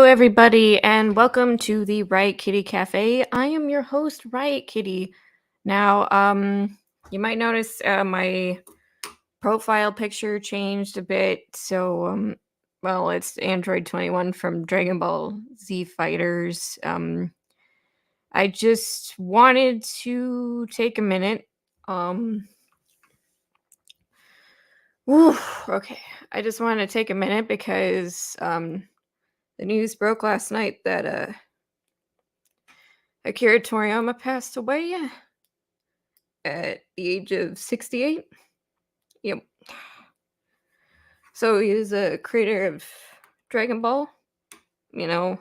everybody, and welcome to the Riot Kitty Cafe. I am your host, Riot Kitty. Now, you might notice my profile picture changed a bit. So, it's Android 21 from Dragon Ball Z Fighters. I just wanted to take a minute. Okay. I just wanted to take a minute because the news broke last night that Akira Toriyama passed away at the age of 68. Yep. So he was a creator of Dragon Ball. You know,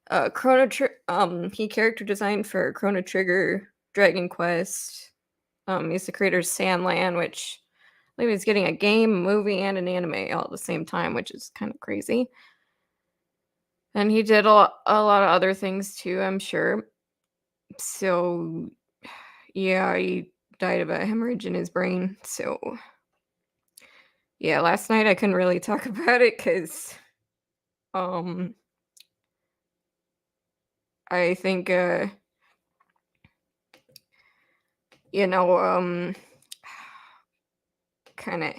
he character designed for Chrono Trigger, Dragon Quest. He's the creator of Sandland, which I believe he's getting a game, a movie, and an anime all at the same time, which is kind of crazy. And he did a lot of other things too, I'm sure. So, yeah, he died of a hemorrhage in his brain. So, yeah, last night I couldn't really talk about it because, I think, kind of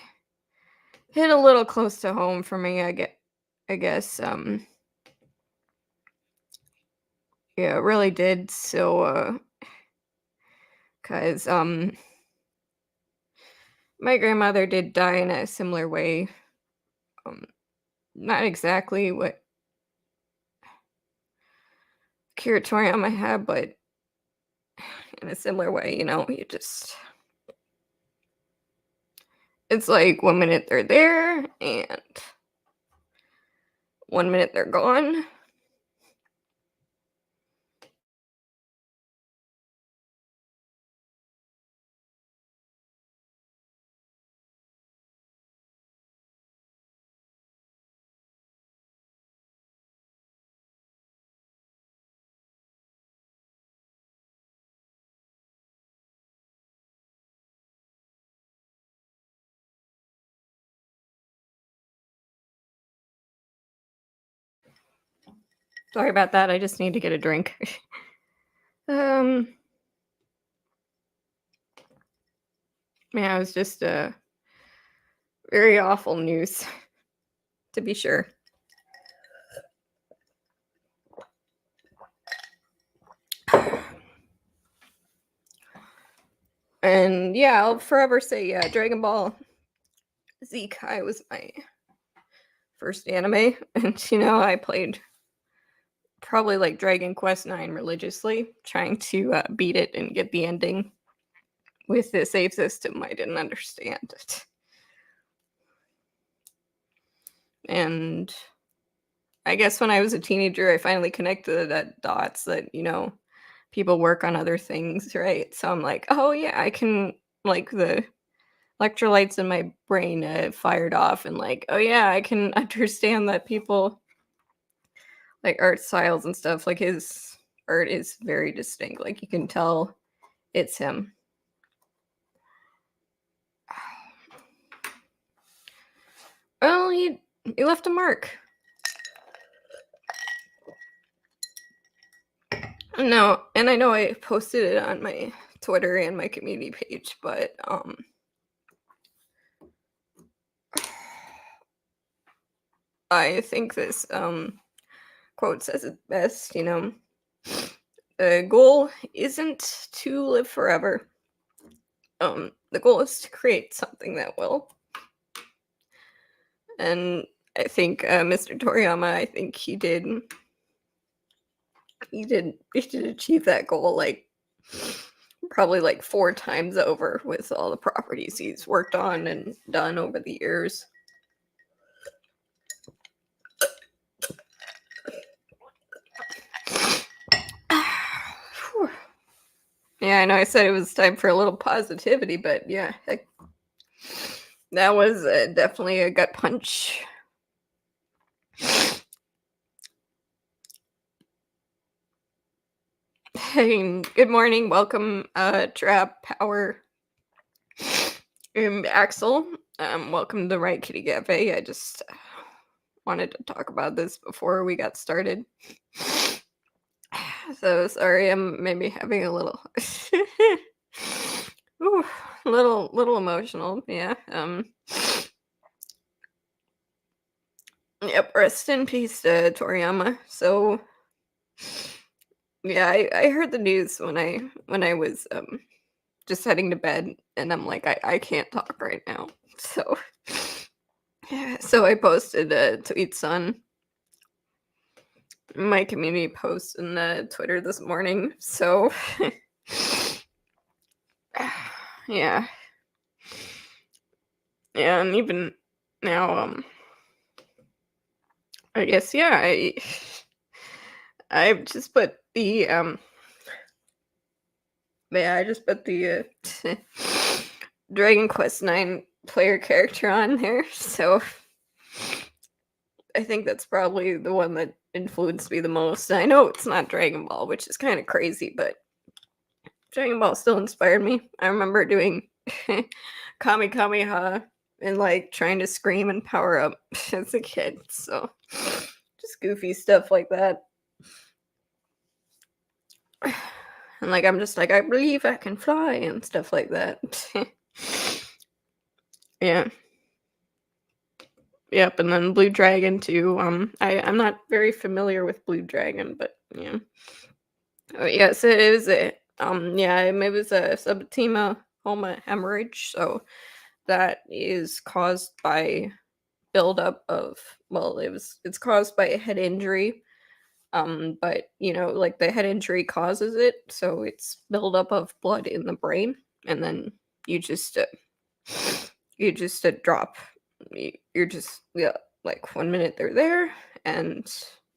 hit a little close to home for me. I guess, yeah, it really did. So, because, my grandmother did die in a similar way. Not exactly what Akira Toriyama had, but in a similar way, it's like 1 minute they're there and 1 minute they're gone. Sorry about that. I just need to get a drink. Yeah, it was just very awful news, to be sure. And yeah, I'll forever say, yeah, Dragon Ball Z Kai was my first anime. And, I played probably like Dragon Quest 9 religiously, trying to beat it and get the ending with the save system. I didn't understand it. And I guess when I was a teenager, I finally connected the dots that, people work on other things, right? So I'm like, oh yeah, I can, like, the electrolytes in my brain fired off, and like, oh yeah, I can understand that people like art styles and stuff. Like, his art is very distinct. Like, you can tell it's him. Well, he left a mark. No, and I know I posted it on my Twitter and my community page, but I think this quote says it best. The goal isn't to live forever. The goal is to create something that will. And I think Mr. Toriyama, I think he did achieve that goal, like, probably like 4 times over with all the properties he's worked on and done over the years. Yeah, I know I said it was time for a little positivity, but yeah, that was definitely a gut punch. Hey, good morning. Welcome, Trap Power, Axel. Welcome to the Riot Kitty Cafe. I just wanted to talk about this before we got started. So sorry, I'm maybe having a little ooh, little emotional. Yeah. Yep, rest in peace to Toriyama. So yeah, I heard the news when I was just heading to bed, and I'm like, I can't talk right now. So yeah, so I posted tweets on my community post in Twitter this morning. So yeah. Yeah, and even now, I guess yeah, I've just put the yeah, I just put the Dragon Quest 9 player character on there. So I think that's probably the one that influenced me the most. I know it's not Dragon Ball, which is kind of crazy, but Dragon Ball still inspired me. I remember doing Kami Kameha and like trying to scream and power up as a kid. So just goofy stuff like that. And like I'm just like, I believe I can fly and stuff like that. Yeah. Yep, and then Blue Dragon too. I'm not very familiar with Blue Dragon, but yeah. Oh yes, it is it. Yeah, it was a subtima homa hemorrhage, so that is caused by buildup of, well, it's caused by a head injury. But like the head injury causes it, so it's buildup of blood in the brain, and then you just drop. You're just, yeah, like 1 minute they're there, and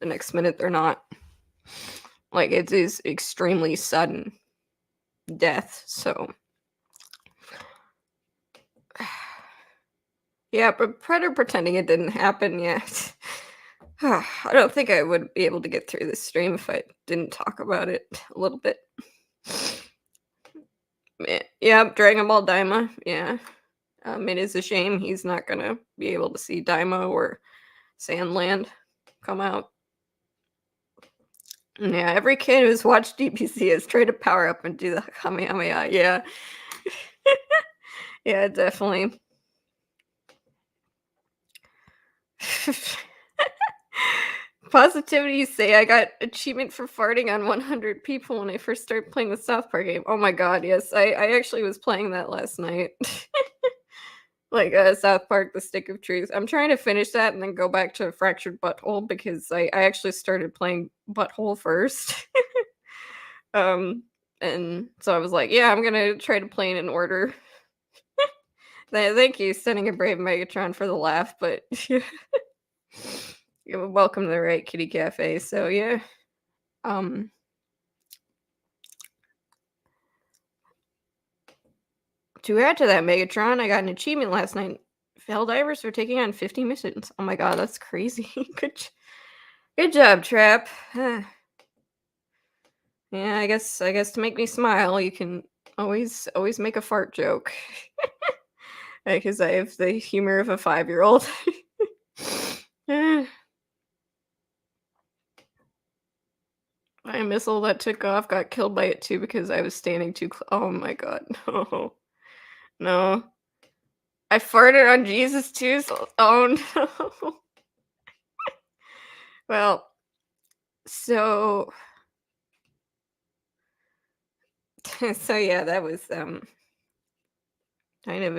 the next minute they're not. Like it is extremely sudden death. So yeah, but Predator pretending it didn't happen yet. I don't think I would be able to get through this stream if I didn't talk about it a little bit. Yeah, Dragon Ball Daima. Yeah. It is a shame he's not gonna be able to see Daima or Sandland come out. Yeah, every kid who's watched DPC has tried to power up and do the Kamehameha. Yeah. Yeah, definitely. Positivity say I got achievement for farting on 100 people when I first started playing the South Park game. Oh my god, yes. I actually was playing that last night. Like South Park, The Stick of Truth. I'm trying to finish that and then go back to Fractured Butthole because I actually started playing Butthole first. And so I was like, yeah, I'm gonna try to play it in order. Thank you, sending a brave Megatron for the laugh, but welcome to the Riot Kitty Cafe. So yeah. To add to that, Megatron, I got an achievement last night. Helldivers for taking on 50 missions. Oh my god, that's crazy. Good job, Trap. Yeah, I guess to make me smile, you can always make a fart joke. Because I have the humor of a 5-year-old. My missile that took off got killed by it too because I was standing too close. Oh my god, no. No. I farted on Jesus too, so oh no. Well, so so yeah, that was kind of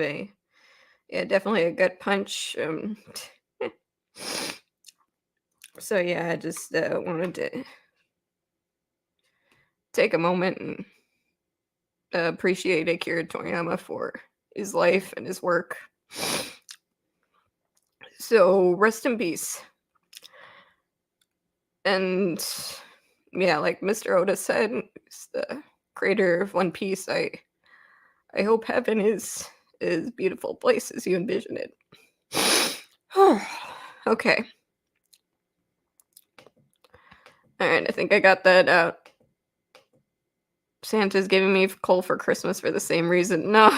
definitely a gut punch. So yeah, I just wanted to take a moment and appreciate Akira Toriyama for his life and his work. So rest in peace. And yeah, like Mr. Oda said, he's the creator of One Piece. I hope heaven is beautiful place as you envision it. Okay. Alright, I think I got that out. Santa's giving me coal for Christmas for the same reason. No.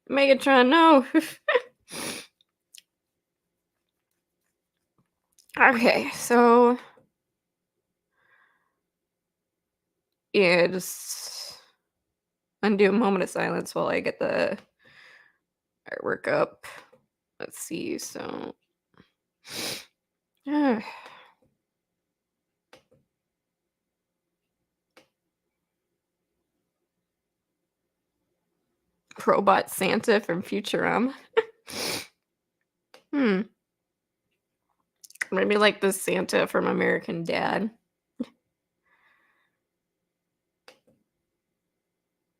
Megatron, no. Okay, so yeah, just undo a moment of silence while I get the artwork up. Let's see. So, Probot Santa from Futurama. Hmm. Maybe like the Santa from American Dad.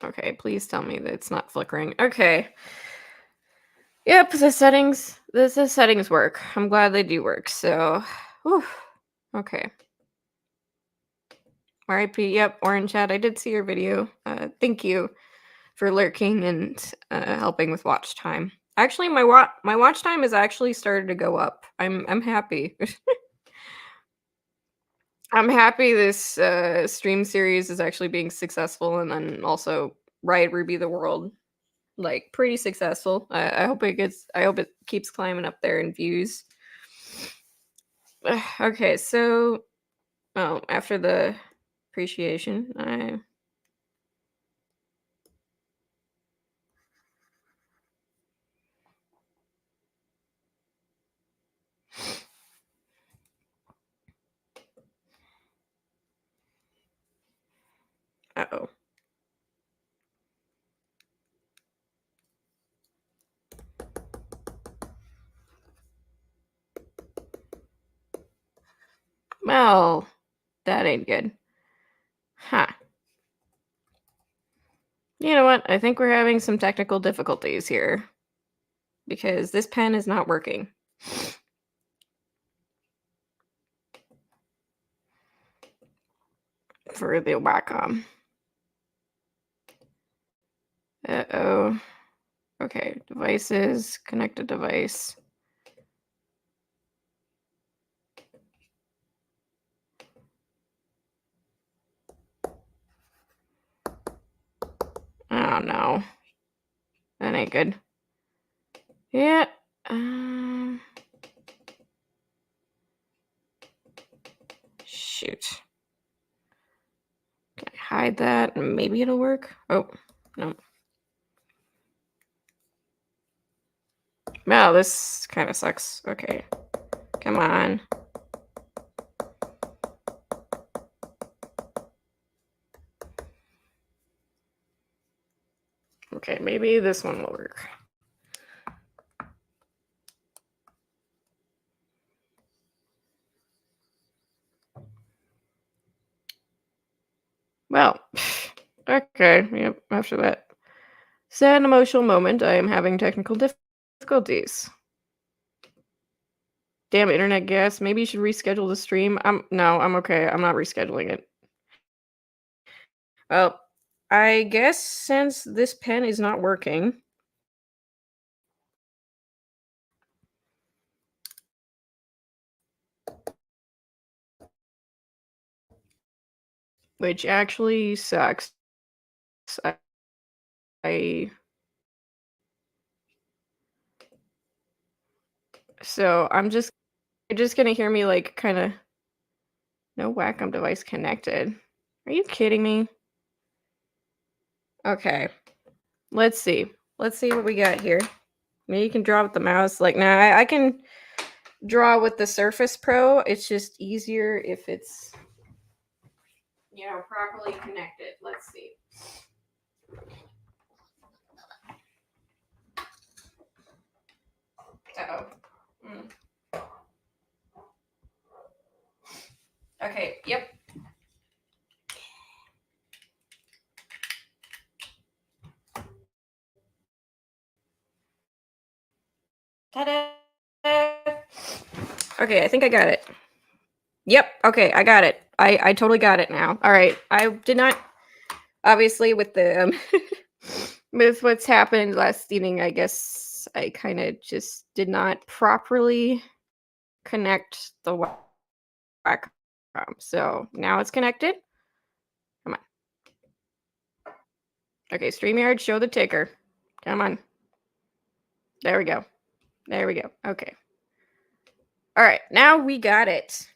Okay, please tell me that it's not flickering. Okay. Yep, the settings work. I'm glad they do work. So, whew, okay. RIP. Yep, Orange Chat. I did see your video. Thank you for lurking and helping with watch time. Actually, my watch time has actually started to go up. I'm happy. I'm happy this stream series is actually being successful, and then also Riot Ruby the World, like pretty successful. I hope it gets. I hope it keeps climbing up there in views. Okay, so after the appreciation, uh-oh. Well, that ain't good. Huh. You know what? I think we're having some technical difficulties here because this pen is not working. For the Wacom. Uh-oh. Okay, devices, connected device. Oh no. That ain't good. Yeah. Shoot. Can I hide that? Maybe it'll work. Oh, no. Wow, this kind of sucks. Okay. Come on. Okay, maybe this one will work. Well, okay. Yep, after that sad and emotional moment, I am having technical difficulties. Damn internet gas. Maybe you should reschedule the stream. No, I'm okay. I'm not rescheduling it. Well, I guess since this pen is not working, which actually sucks. I so you're just gonna hear me like kind of no Wacom device connected. Are you kidding me? Okay, let's see. Let's see what we got here. Maybe you can draw with the mouse. Like, nah, I can draw with the Surface Pro. It's just easier if it's properly connected. Let's see. Uh-oh. Okay, yep. Ta-da! Okay, I think I got it. Yep, okay, I got it. I totally got it now. All right. I did not obviously with the with what's happened last evening, I guess I kind of just did not properly connect the Wacom. So, now it's connected. Come on. Okay, StreamYard, show the ticker. Come on. There we go. There we go. Okay. All right, now we got it.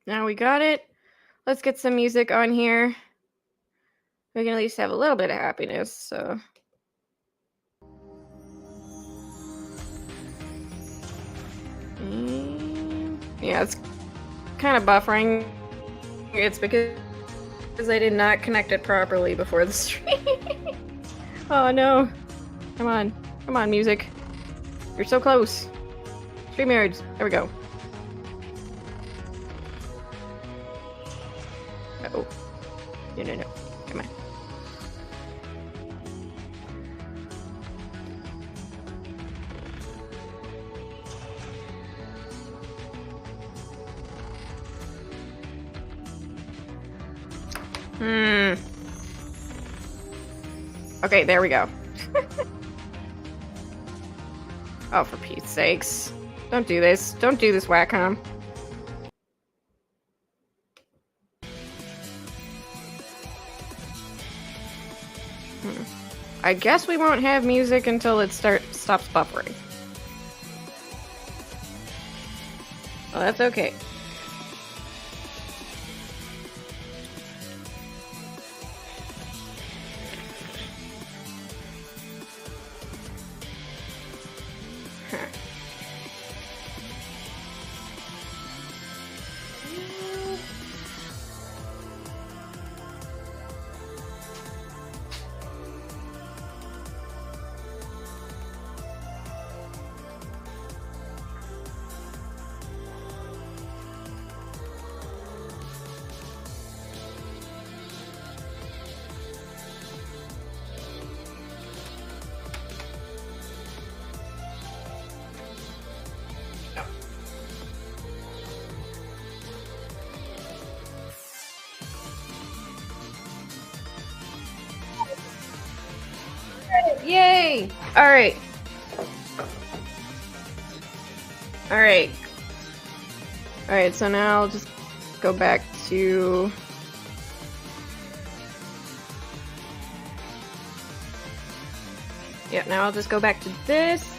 Now we got it. Let's get some music on here. We can at least have a little bit of happiness, so. Yeah, it's kind of buffering. It's because I did not connect it properly before the stream. Oh no. Come on. Come on, music. You're so close. StreamYards. There we go. Uh-oh. No. Come on. Okay, there we go. Oh, for Pete's sakes. Don't do this. Don't do this, Wacom. I guess we won't have music until it stops buffering. Well, that's okay. Yay! Alright. Alright, so now I'll just go back to... Yep, now I'll just go back to this.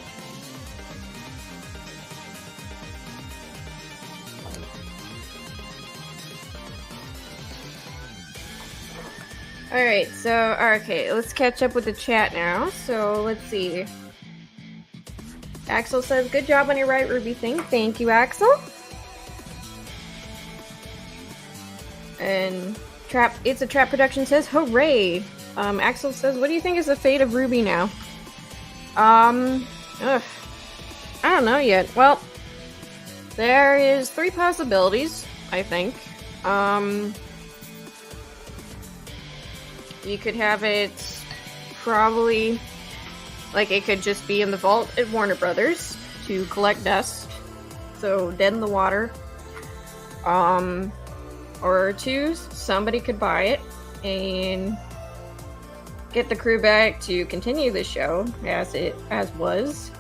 Alright, so, okay, let's catch up with the chat now. So, let's see. Axel says, good job on your Riot Ruby thing. Thank you, Axel. And It's a Trap Production says, hooray! Axel says, what do you think is the fate of Ruby now? I don't know yet. Well, there is 3 possibilities, I think. You could have it probably, like, it could just be in the vault at Warner Brothers to collect dust, so dead in the water. Or 2, somebody could buy it and get the crew back to continue the show as was,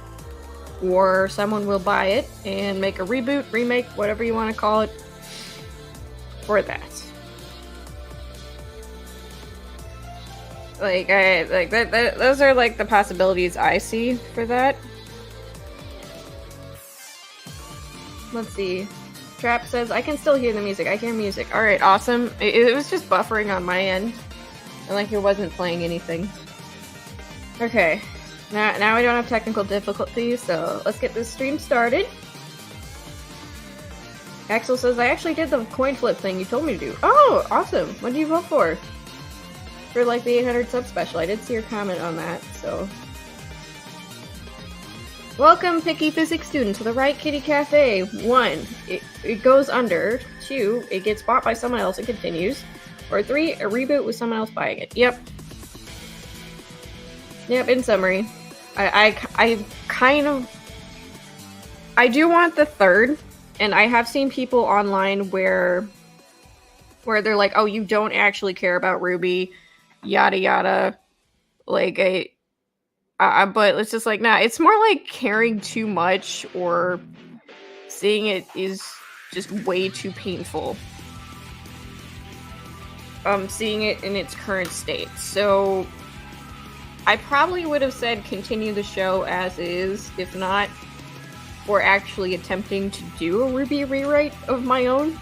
or someone will buy it and make a reboot, remake, whatever you want to call it, for that. Those are like the possibilities I see for that. Let's see. Trap says, I can still hear the music. I hear music. Alright, awesome. It was just buffering on my end. And like it wasn't playing anything. Okay. Now we don't have technical difficulties, so let's get this stream started. Axel says, I actually did the coin flip thing you told me to do. Oh, awesome. What did you vote for? For like the 800 sub special. I did see your comment on that, so. Welcome, picky physics student, to the Riot Kitty Cafe. 1, it goes under. 2, it gets bought by someone else and continues. Or 3, a reboot with someone else buying it. Yep, in summary. I do want the 3rd, and I have seen people online where they're like, oh, you don't actually care about Ruby, yada yada, like but it's just like, nah, it's more like caring too much or seeing it is just way too painful. Seeing it in its current state. So I probably would have said continue the show as is, if not for actually attempting to do a Ruby rewrite of my own.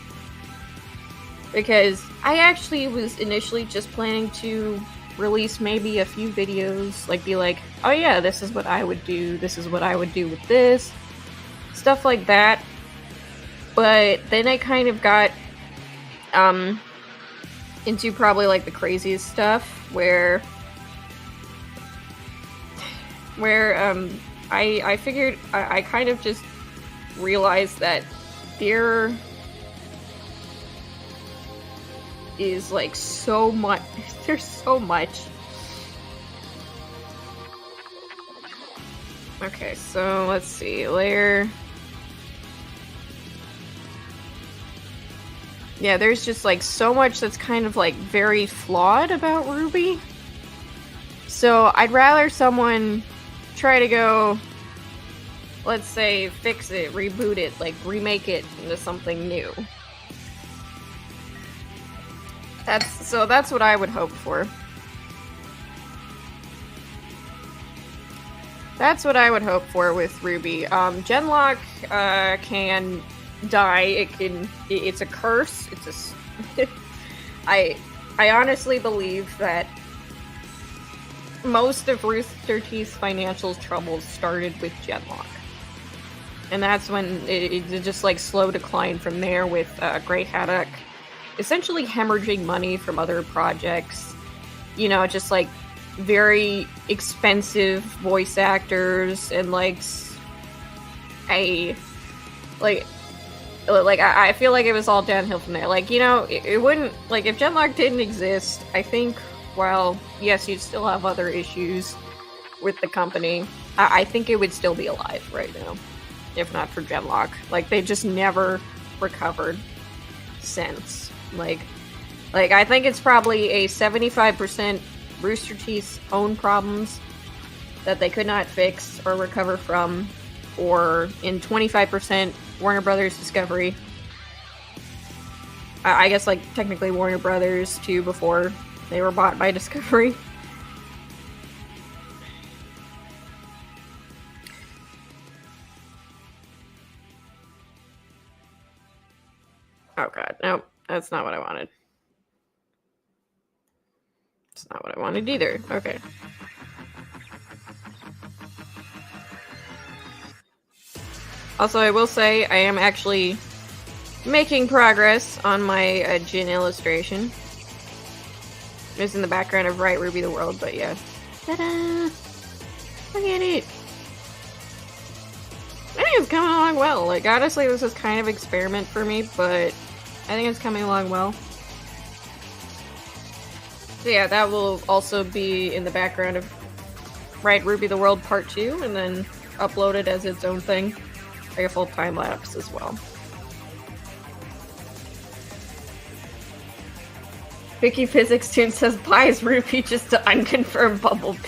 Because I actually was initially just planning to release maybe a few videos, like be like, oh yeah, this is what I would do, this is what I would do with this, stuff like that. But then I kind of got into probably like the craziest stuff where I figured I kind of just realized that there is like so much, there's so much. Okay, so let's see, layer. Yeah, there's just like so much that's kind of like very flawed about Ruby. So I'd rather someone try to go, let's say, fix it, reboot it, like remake it into something new. That's what I would hope for. That's what I would hope for with Ruby. Genlock can die. It's a curse. It's a. I honestly believe that most of Rooster Teeth's financial troubles started with Genlock, and that's when it just like slow decline from there with Great Haddock essentially hemorrhaging money from other projects. You know, just like very expensive voice actors and I feel like it was all downhill from there. Like, you know, it wouldn't, like, if Genlock didn't exist, I think, while yes, you'd still have other issues with the company, I think it would still be alive right now, if not for Genlock. Like, they just never recovered since. Like I think it's probably a 75% Rooster Teeth's own problems that they could not fix or recover from, or in 25% Warner Brothers Discovery. I guess, like, technically Warner Brothers too, before they were bought by Discovery. Oh god, nope, that's not what I wanted. It's not what I wanted either. Okay. Also, I will say I am actually making progress on my Jin illustration. It's in the background of Riot Ruby the World, but yeah. Ta-da! Look at it! I think it's coming along well. Like, honestly, this is kind of an experiment for me, but I think it's coming along well. So yeah, that will also be in the background of Riot Ruby the World Part 2, and then uploaded as its own thing. Like a full time lapse as well. Vicky Physics Tune says buys Ruby just to unconfirm Bumblebee.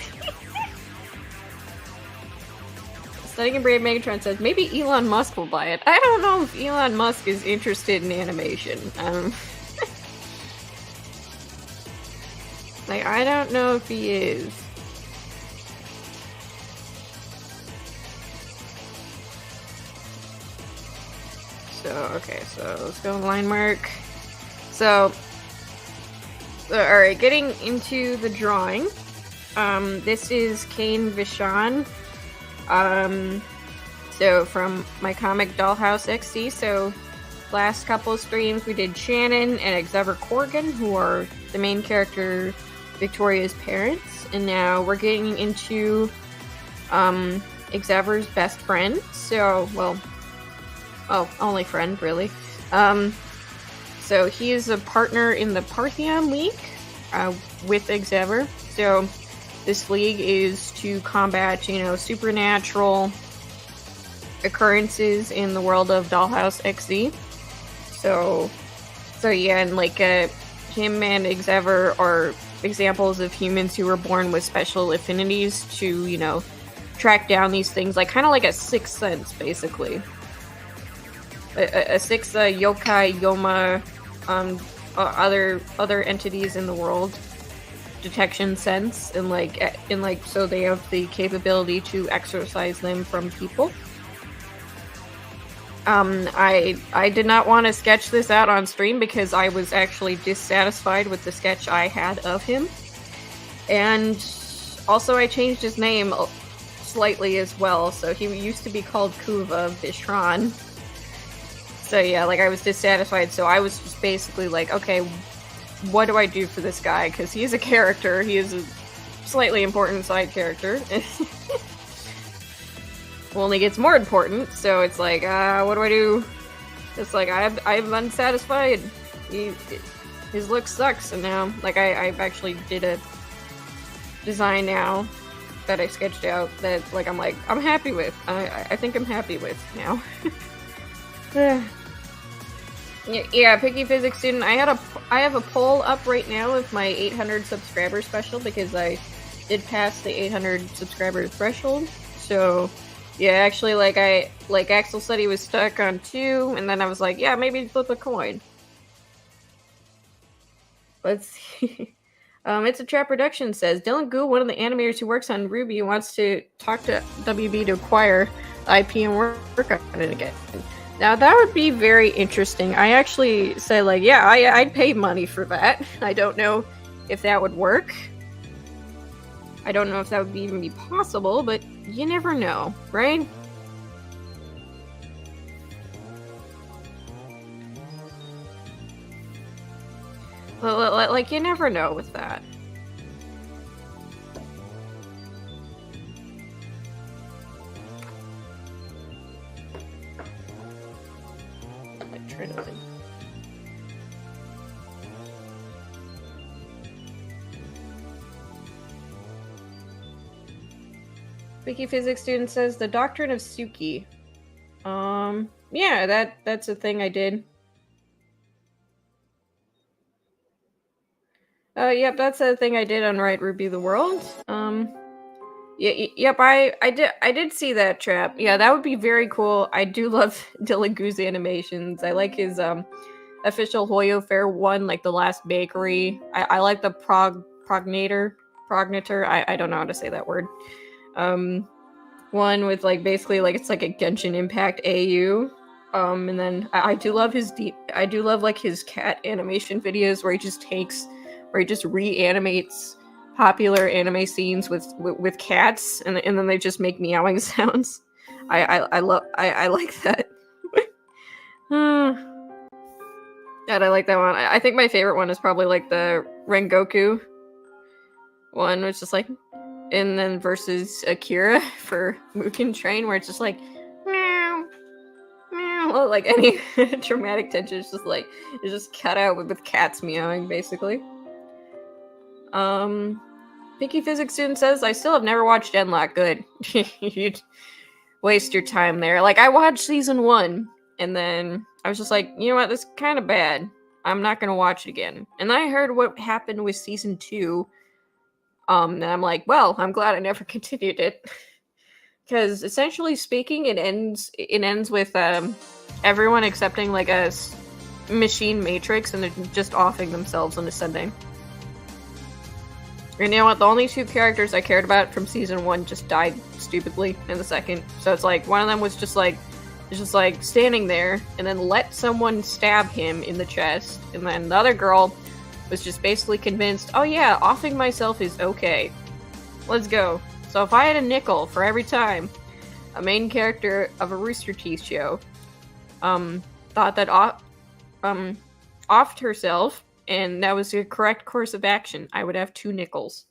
Studying in Brave Megatron says maybe Elon Musk will buy it. I don't know if Elon Musk is interested in animation. Like, I don't know if he is. So, okay, so let's go line mark. So alright, getting into the drawing. This is Kane Vishan. So from my comic Dollhouse X.C. So last couple of streams we did Shannon and Xever Corgan, who are the main character Victoria's parents, and now we're getting into Xever's best friend. So, well, only friend, really. So he is a partner in the Partheon League with Xever. So this league is to combat, you know, supernatural occurrences in the world of Dollhouse X.C. So yeah, and like him and Xever are examples of humans who were born with special affinities to, you know, track down these things, like kind of like a sixth sense, basically. A sixth yokai, yoma, other entities in the world. detection sense, and like so they have the capability to exorcise them from people. I did not want to sketch this out on stream because I was actually dissatisfied with the sketch I had of him. And also I changed his name slightly as well, so he used to be called Kane Vishan. So yeah, like I was dissatisfied, so I was just basically like, okay, what do I do for this guy? Because he's a character, he is a slightly important side character. Only gets more important, so it's like, what do I do? It's like, I'm unsatisfied. His look sucks, and now, like, I've actually did a design now that I sketched out that, like, I'm happy with. I think I'm happy with now. Yeah, Picky Physics Student, I have a poll up right now with my 800 subscriber special because I did pass the 800 subscriber threshold, so... Yeah, actually, like Axel said he was stuck on 2, and then I was like, yeah, maybe flip a coin. Let's see. It's a Trap Production says, Dylan Gu, one of the animators who works on Ruby, wants to talk to WB to acquire IP and work on it again. Now, that would be very interesting. I actually say, like, yeah, I'd pay money for that. I don't know if that would work. I don't know if that would even be possible, but you never know, right? Like, you never know with that. Like, try to think. Wiki Physics Student says, the Doctrine of Suki. Yeah, that's a thing I did. Yep, that's a thing I did on Riot Ruby the World. Yep, I did see that, Trap. Yeah, that would be very cool. I do love Dylan Gu's animations. I like his, official Hoyo Fair one, like the last bakery. I like the prognator. I don't know how to say that word. One with like basically like it's like a Genshin Impact AU. And then I do love I do love like his cat animation videos where he just reanimates popular anime scenes with cats, and then they just make meowing sounds. I like that. God, I like that one. I think my favorite one is probably like the Rengoku one, which is just like, and then versus Akira for Mugen Train, where it's just like meow, meow, like any dramatic tension is just like it's just cut out with cats meowing, basically. Picky Physics Student says, I still have never watched Genlock. Good. You'd waste your time there. Like, I watched season 1, and then I was just like, you know what, this is kind of bad. I'm not gonna watch it again. And then I heard what happened with season 2. And I'm like, well, I'm glad I never continued it. Because essentially speaking, it ends with everyone accepting like a machine matrix and they're just offing themselves and ascending. And you know what? The only 2 characters I cared about from season 1 just died stupidly in the second. So it's like one of them was just like standing there and then let someone stab him in the chest, and then the other girl was just basically convinced, oh yeah, offing myself is okay. Let's go. So if I had a nickel for every time a main character of a Rooster Teeth show thought that offed herself, and that was the correct course of action, I would have 2 nickels.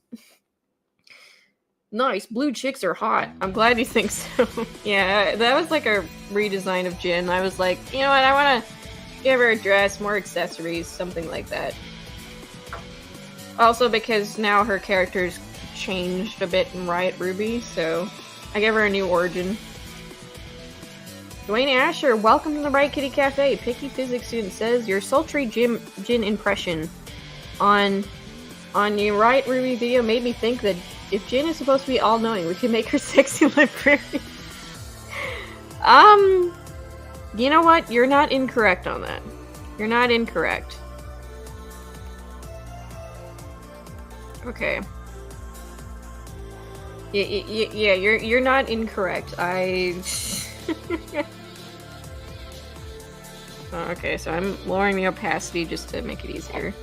Nice, blue chicks are hot. I'm glad you think so. Yeah, that was like a redesign of Jin. I was like, you know what, I want to give her a dress, more accessories, something like that. Also because now her character's changed a bit in Riot Ruby, so I gave her a new origin. Dwayne Asher, welcome to the Riot Kitty Cafe. Picky Physics Student says, your sultry Jin impression on your Riot Ruby video made me think that if Jin is supposed to be all-knowing, we can make her sexy librarian. You know what? You're not incorrect on that. You're not incorrect. Okay. Yeah, you're not incorrect. Oh, okay, so I'm lowering the opacity just to make it easier.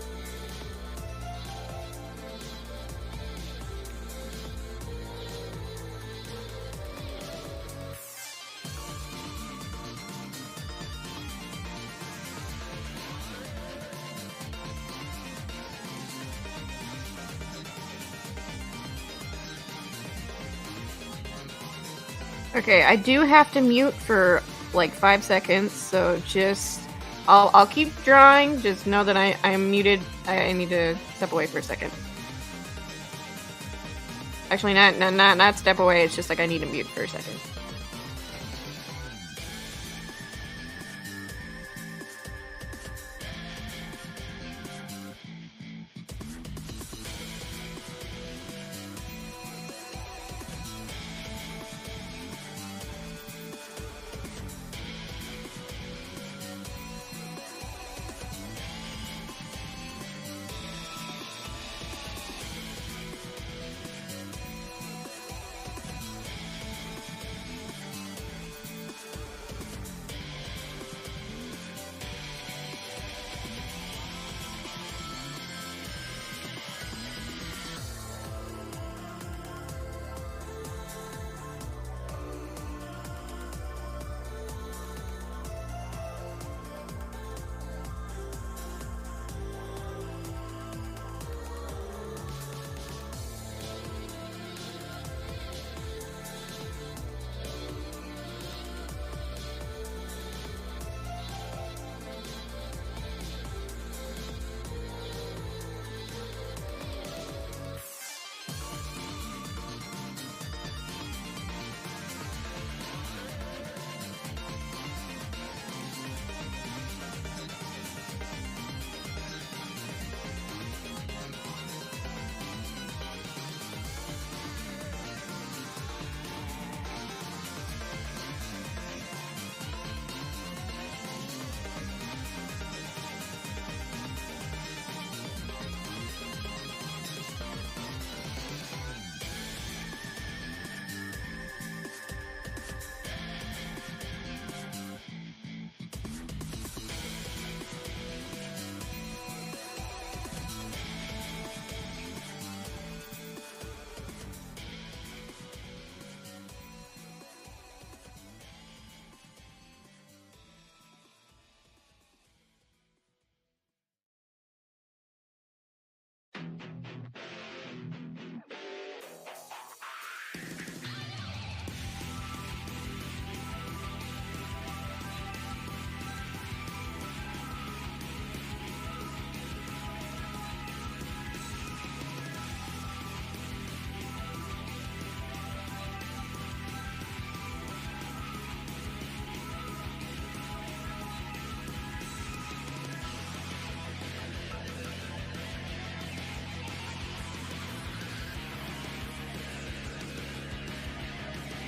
Okay, I do have to mute for like 5 seconds, so just I'll keep drawing. Just know that I'm muted. I need to step away for a second. Actually, not step away. It's just like I need to mute for a second.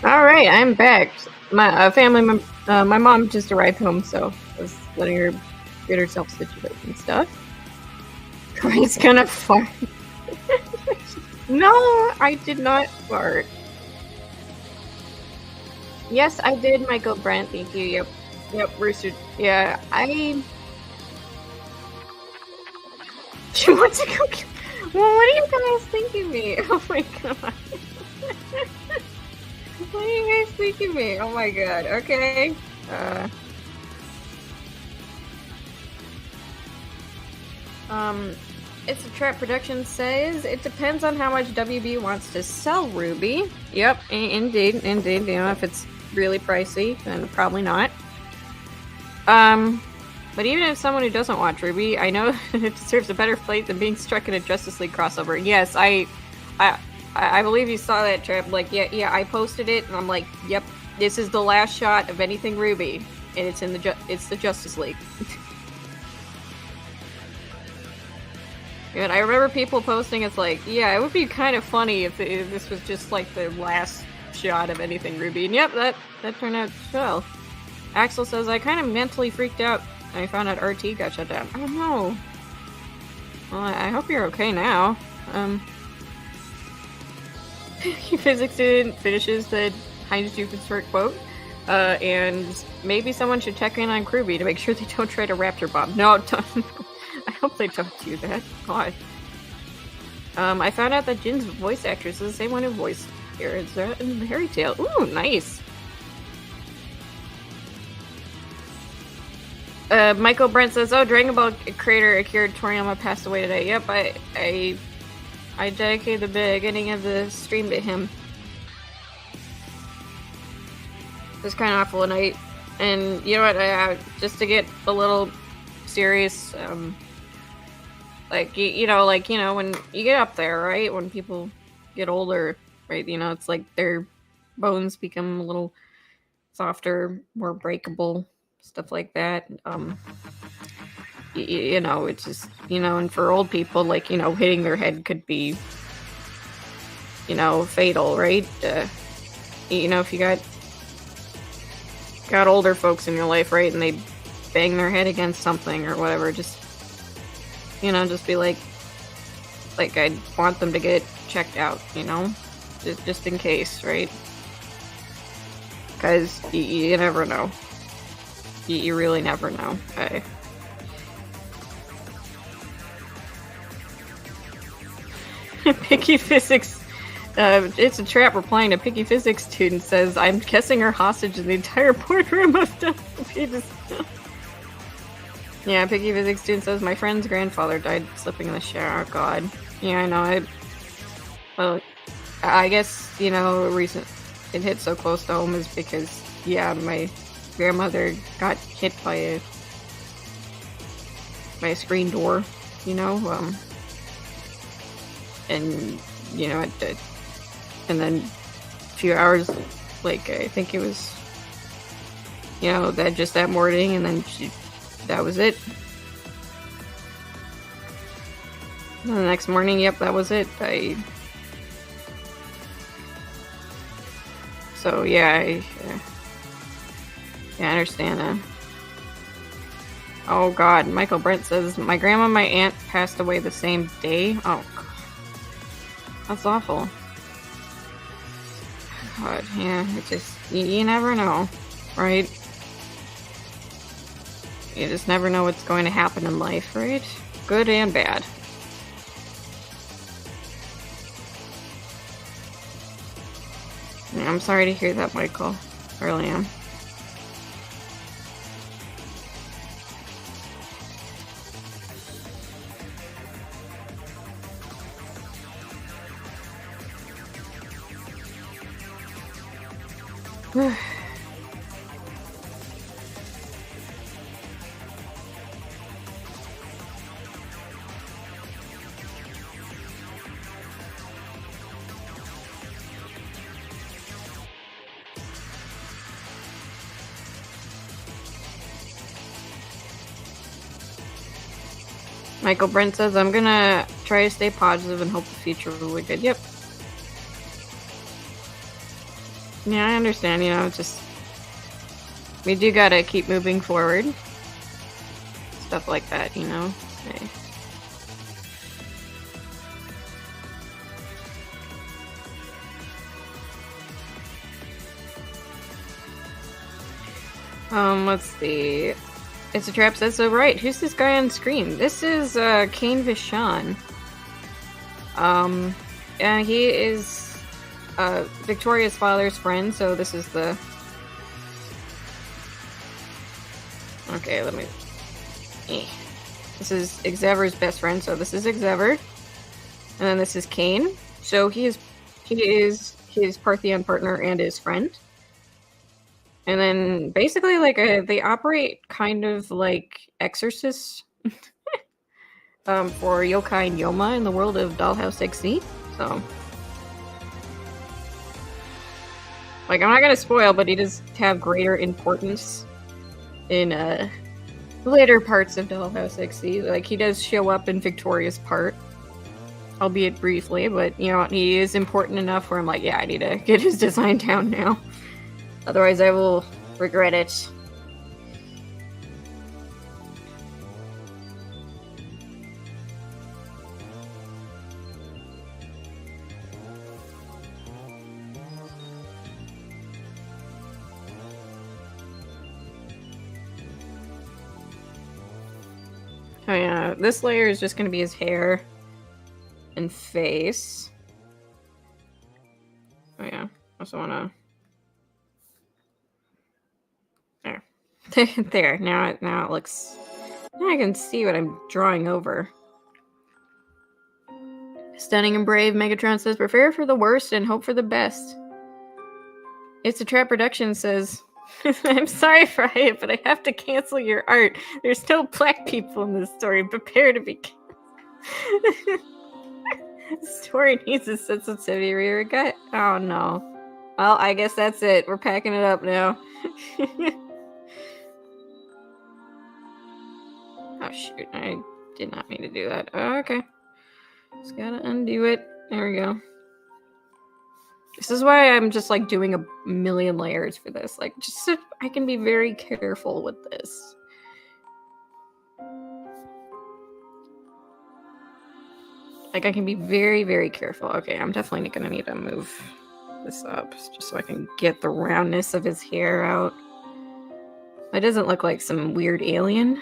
All right, I'm back. My my mom just arrived home, so I was letting her get herself situated and stuff. Corey's gonna fart. No, I did not fart. Yes, I did, Michael Brent. Thank you. Yep, Rooster. Yeah, She wants to go. Well, what are you guys thinking me? Oh my god. What are you guys thinking me? Oh my god. Okay. It's a Trap Production says it depends on how much WB wants to sell Ruby. Yep, indeed. You know, if it's really pricey, then probably not. But even if someone who doesn't watch Ruby, I know it deserves a better fate than being struck in a Justice League crossover. Yes, I believe you saw that, Trap. Like, yeah, I posted it, and I'm like, yep, this is the last shot of anything Ruby, and it's in it's the Justice League. And I remember people posting, it's like, yeah, it would be kind of funny if this was just like the last shot of anything Ruby. And yep, that turned out well. Axel says, I kind of mentally freaked out. I found out RT got shut down. Oh no. Well, I hope you're okay now. Physics student finishes the Heinz Doofenshmirtz quote. And maybe someone should check in on Kruby to make sure they don't try to raptor bomb. No, don't. I hope they don't do that. God. I found out that Jin's voice actress is the same one who voiced Erza in the Harry Tale. Ooh, nice. Michael Brent says, "Oh, Dragon Ball creator Akira Toriyama passed away today." Yep, I dedicated the beginning of the stream to him. It was kind of awful night, and you know what? Just to get a little serious, like you know, when you get up there, right? When people get older, right? You know, it's like their bones become a little softer, more breakable, stuff like that. You know, it's just, you know, and for old people, like, you know, hitting their head could be, you know, fatal, right? You know, if you got older folks in your life, right, and they bang their head against something or whatever, just, you know, just be like I'd want them to get checked out, you know, just in case, right? Because you never know. You really never know. Picky Physics, it's a trap replying to Picky Physics student says, "I'm guessing her hostage in the entire boardroom of pages." Yeah, Picky Physics student says, "My friend's grandfather died slipping in the shower." Oh, God. Yeah, I know. Well, I guess, you know, it hit so close to home is because, yeah, my grandmother got hit by a screen door, you know, and, you know, and then a few hours, like, I think it was, you know, that morning, and then that was it. And the next morning, yep, that was it. So, yeah, I understand. Oh, God. Michael Brent says, "My grandma and my aunt passed away the same day." Oh, God. That's awful. God, yeah, it just, you never know, right? You just never know what's going to happen in life, right? Good and bad. Yeah, I'm sorry to hear that, Michael. Really am. Michael Brent says, "I'm gonna try to stay positive and hope the future will be good." Yep. Yeah, I understand, you know, just, we do gotta keep moving forward. Stuff like that, you know. Okay. Let's see. It's a trap says, "So right, who's this guy on screen?" This is Kane Vishan. Yeah, he is Victoria's father's friend, so this is the... Okay, let me... This is Xever's best friend, so this is Xever. And then this is Kane. So he is his Partheon partner and his friend. And then basically, like, they operate kind of like exorcists for yokai and yoma in the world of Dollhouse X.C. So, like, I'm not gonna spoil, but he does have greater importance in later parts of Dollhouse X.C. Like, he does show up in Victoria's part, albeit briefly, but, you know, he is important enough where I'm like, yeah, I need to get his design down now. Otherwise, I will regret it. this layer is just gonna be his hair and face. Oh yeah, also wanna... There. There, now it looks... Now I can see what I'm drawing over. Stunning and brave, Megatron says, prepare for the worst and hope for the best. It's a Trap Production says, I'm sorry, Riot, but I have to cancel your art. There's no black people in this story. Prepare to be canceled. The story needs a sensitivity re-regret. Oh no. Well, I guess that's it. We're packing it up now. Oh shoot, I did not mean to do that. Oh, okay. Just gotta undo it. There we go. This is why I'm just like doing a million layers for this. Like, just so I can be very careful with this. Like, I can be very, very careful. Okay, I'm definitely gonna need to move this up just so I can get the roundness of his hair out. It doesn't look like some weird alien.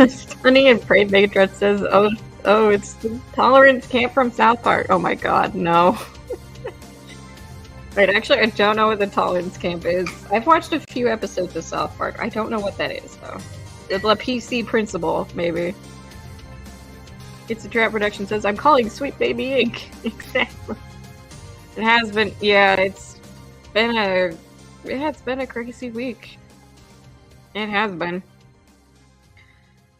Stunning and Prey Megatron says, oh, it's the Tolerance Camp from South Park. Oh my god, no. Wait, actually, I don't know what the Tolerance Camp is. I've watched a few episodes of South Park. I don't know what that is, though. It's the PC principle, maybe. It's a Trap Production says, I'm calling Sweet Baby Inc. Exactly. It has been, yeah, it's been a crazy week. It has been.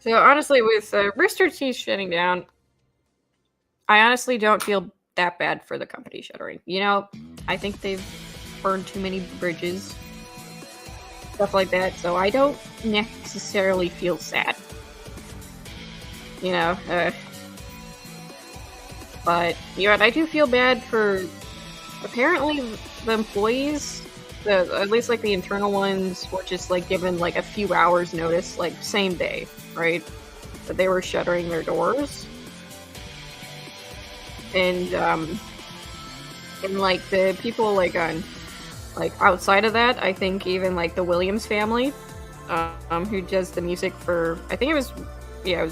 So honestly, with Rooster Teeth shutting down, I honestly don't feel that bad for the company shuttering. You know, I think they've burned too many bridges, stuff like that, so I don't necessarily feel sad. You know, but, you know, I do feel bad for, apparently, the employees, at least, like, the internal ones were just, like, given, like, a few hours notice, like, same day. Right? That they were shuttering their doors. And like the people like on like outside of that, I think even like the Williams family, who does the music for, I think it was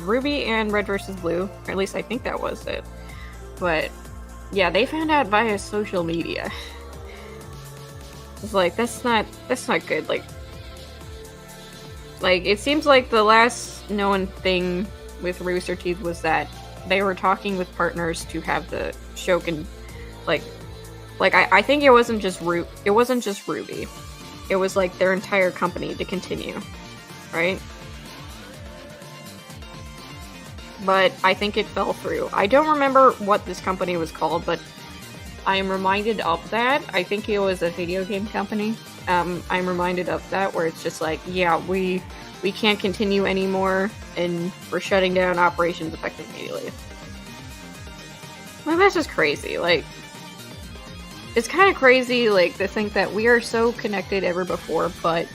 Ruby and Red vs. Blue, or at least I think that was it. But yeah, they found out via social media. It's like that's not good. Like, it seems like the last known thing with Rooster Teeth was that they were talking with partners to have the show I think it wasn't just Ruby. It was like their entire company to continue, right? But I think it fell through. I don't remember what this company was called, but I am reminded of that. I think it was a video game company. I'm reminded of that, where it's just like, yeah, we can't continue anymore, and we're shutting down operations effective immediately. Well, that's just crazy. Like, it's kind of crazy, like, to think that we are so connected ever before, but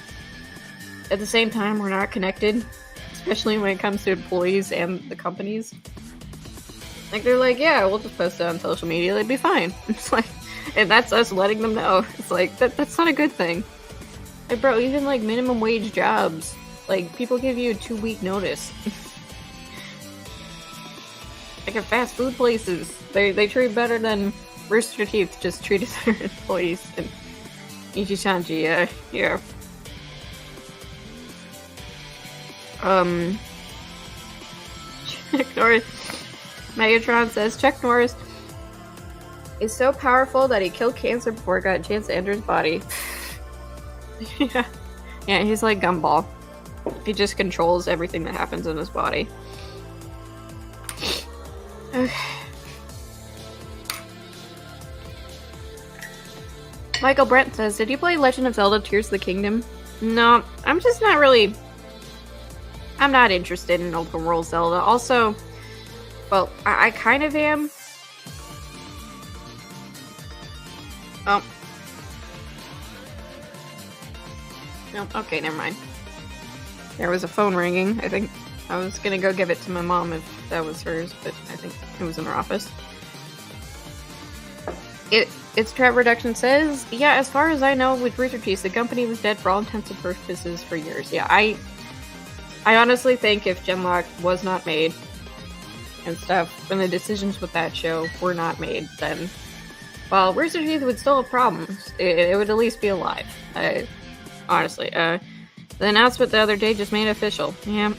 at the same time, we're not connected, especially when it comes to employees and the companies. Like, they're like, yeah, we'll just post it on social media, it'd be fine. It's like, and that's us letting them know. It's like, that's not a good thing. Like, bro, even, like, minimum wage jobs, like, people give you a 2-week notice. Like, at fast food places, they treat better than Rooster Teeth just treated their employees. And Ichi-sanji, yeah. Chuck Norris. Megatron says, Chuck Norris is so powerful that he killed cancer before it got a chance to enter his body. Yeah, he's like Gumball. He just controls everything that happens in his body. Michael Brent says, did you play Legend of Zelda Tears of the Kingdom? No, I'm just not really... I'm not interested in open world Zelda. Also, well, I kind of am. Oh. No, okay, never mind. There was a phone ringing. I think I was gonna go give it to my mom if that was hers, but I think it was in her office. Its trap reduction says, yeah, as far as I know, with Rooster Teeth, the company was dead for all intents and purposes for years. Yeah, I honestly think if Genlock was not made and stuff, and the decisions with that show were not made, then, well, Rooster Teeth would still have problems. It would at least be alive. Honestly. The announcement the other day just made it official. Yeah,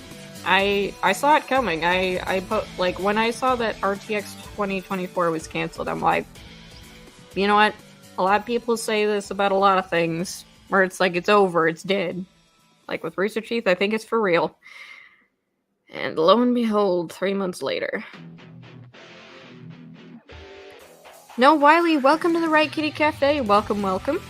I saw it coming. Like, when I saw that RTX 2024 was canceled, I'm like, you know what? A lot of people say this about a lot of things, where it's like, it's over, it's dead. Like with Rooster Teeth, I think it's for real. And lo and behold, 3 months later. No, Wiley, welcome to the Riot Kitty Cafe. Welcome, welcome.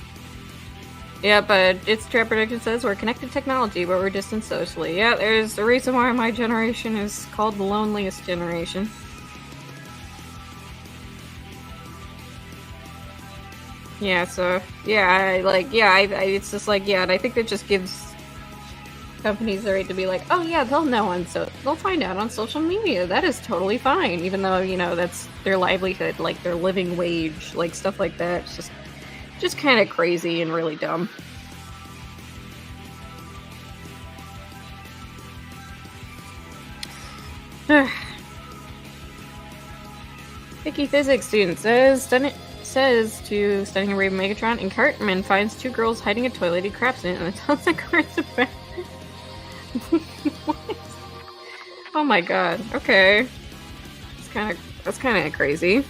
Yeah, but its trap prediction says we're connected technology, but we're distant socially. Yeah, there's a reason why my generation is called the loneliest generation. Yeah, so, yeah, it's just like, yeah, and I think that just gives companies the right to be like, oh yeah, they'll know they'll find out on social media, that is totally fine, even though, you know, that's their livelihood, like, their living wage, like, stuff like that. It's just kind of crazy and really dumb. Picky physics student says to Stunning Raven Megatron, and Cartman finds two girls hiding a toilet, he craps in it, and tells the guards about. What? Oh my god. Okay. That's kind of crazy.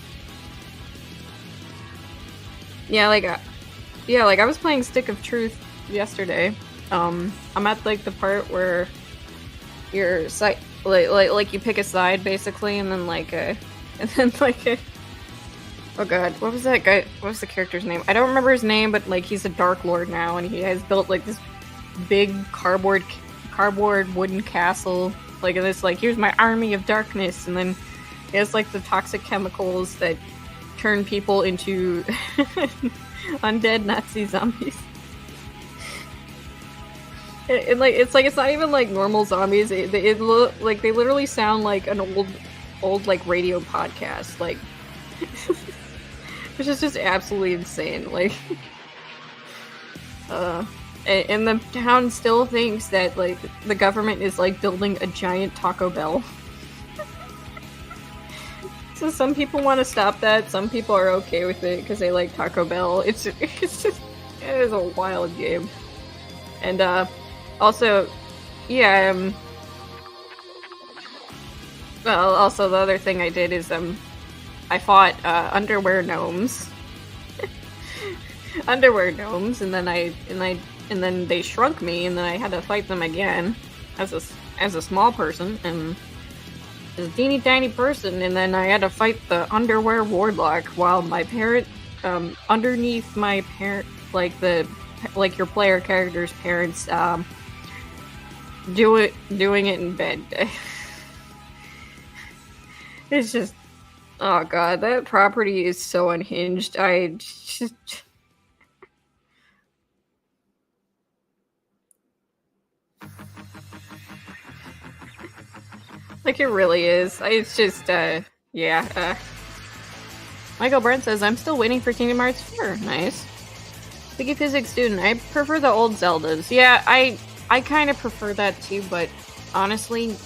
Yeah, like I was playing Stick of Truth yesterday. I'm at like the part where you're like you pick a side basically, and then oh god, what was that guy? What was the character's name? I don't remember his name, but like he's a Dark Lord now, and he has built like this big cardboard wooden castle. Like, and it's like, here's my army of darkness, and then he has like the toxic chemicals that turn people into undead Nazi zombies. It's not even like normal zombies. They literally sound like an old like radio podcast. Like, which is just absolutely insane. Like, and the town still thinks that like the government is like building a giant Taco Bell. So some people want to stop that. Some people are okay with it because they like Taco Bell. It is a wild game. And also, yeah. Well, also the other thing I did is I fought underwear gnomes. Underwear gnomes, and then they shrunk me, and then I had to fight them again as a small person and as a teeny tiny person, and then I had to fight the underwear warlock while my parent underneath my parent, like your player character's parents doing it in bed. It's just, oh god, that property is so unhinged. I just. Like, it really is. It's just, yeah. Michael Brent says, I'm still waiting for Kingdom Hearts 4. Nice. Picky physics student, I prefer the old Zeldas. Yeah, I kind of prefer that too, but honestly,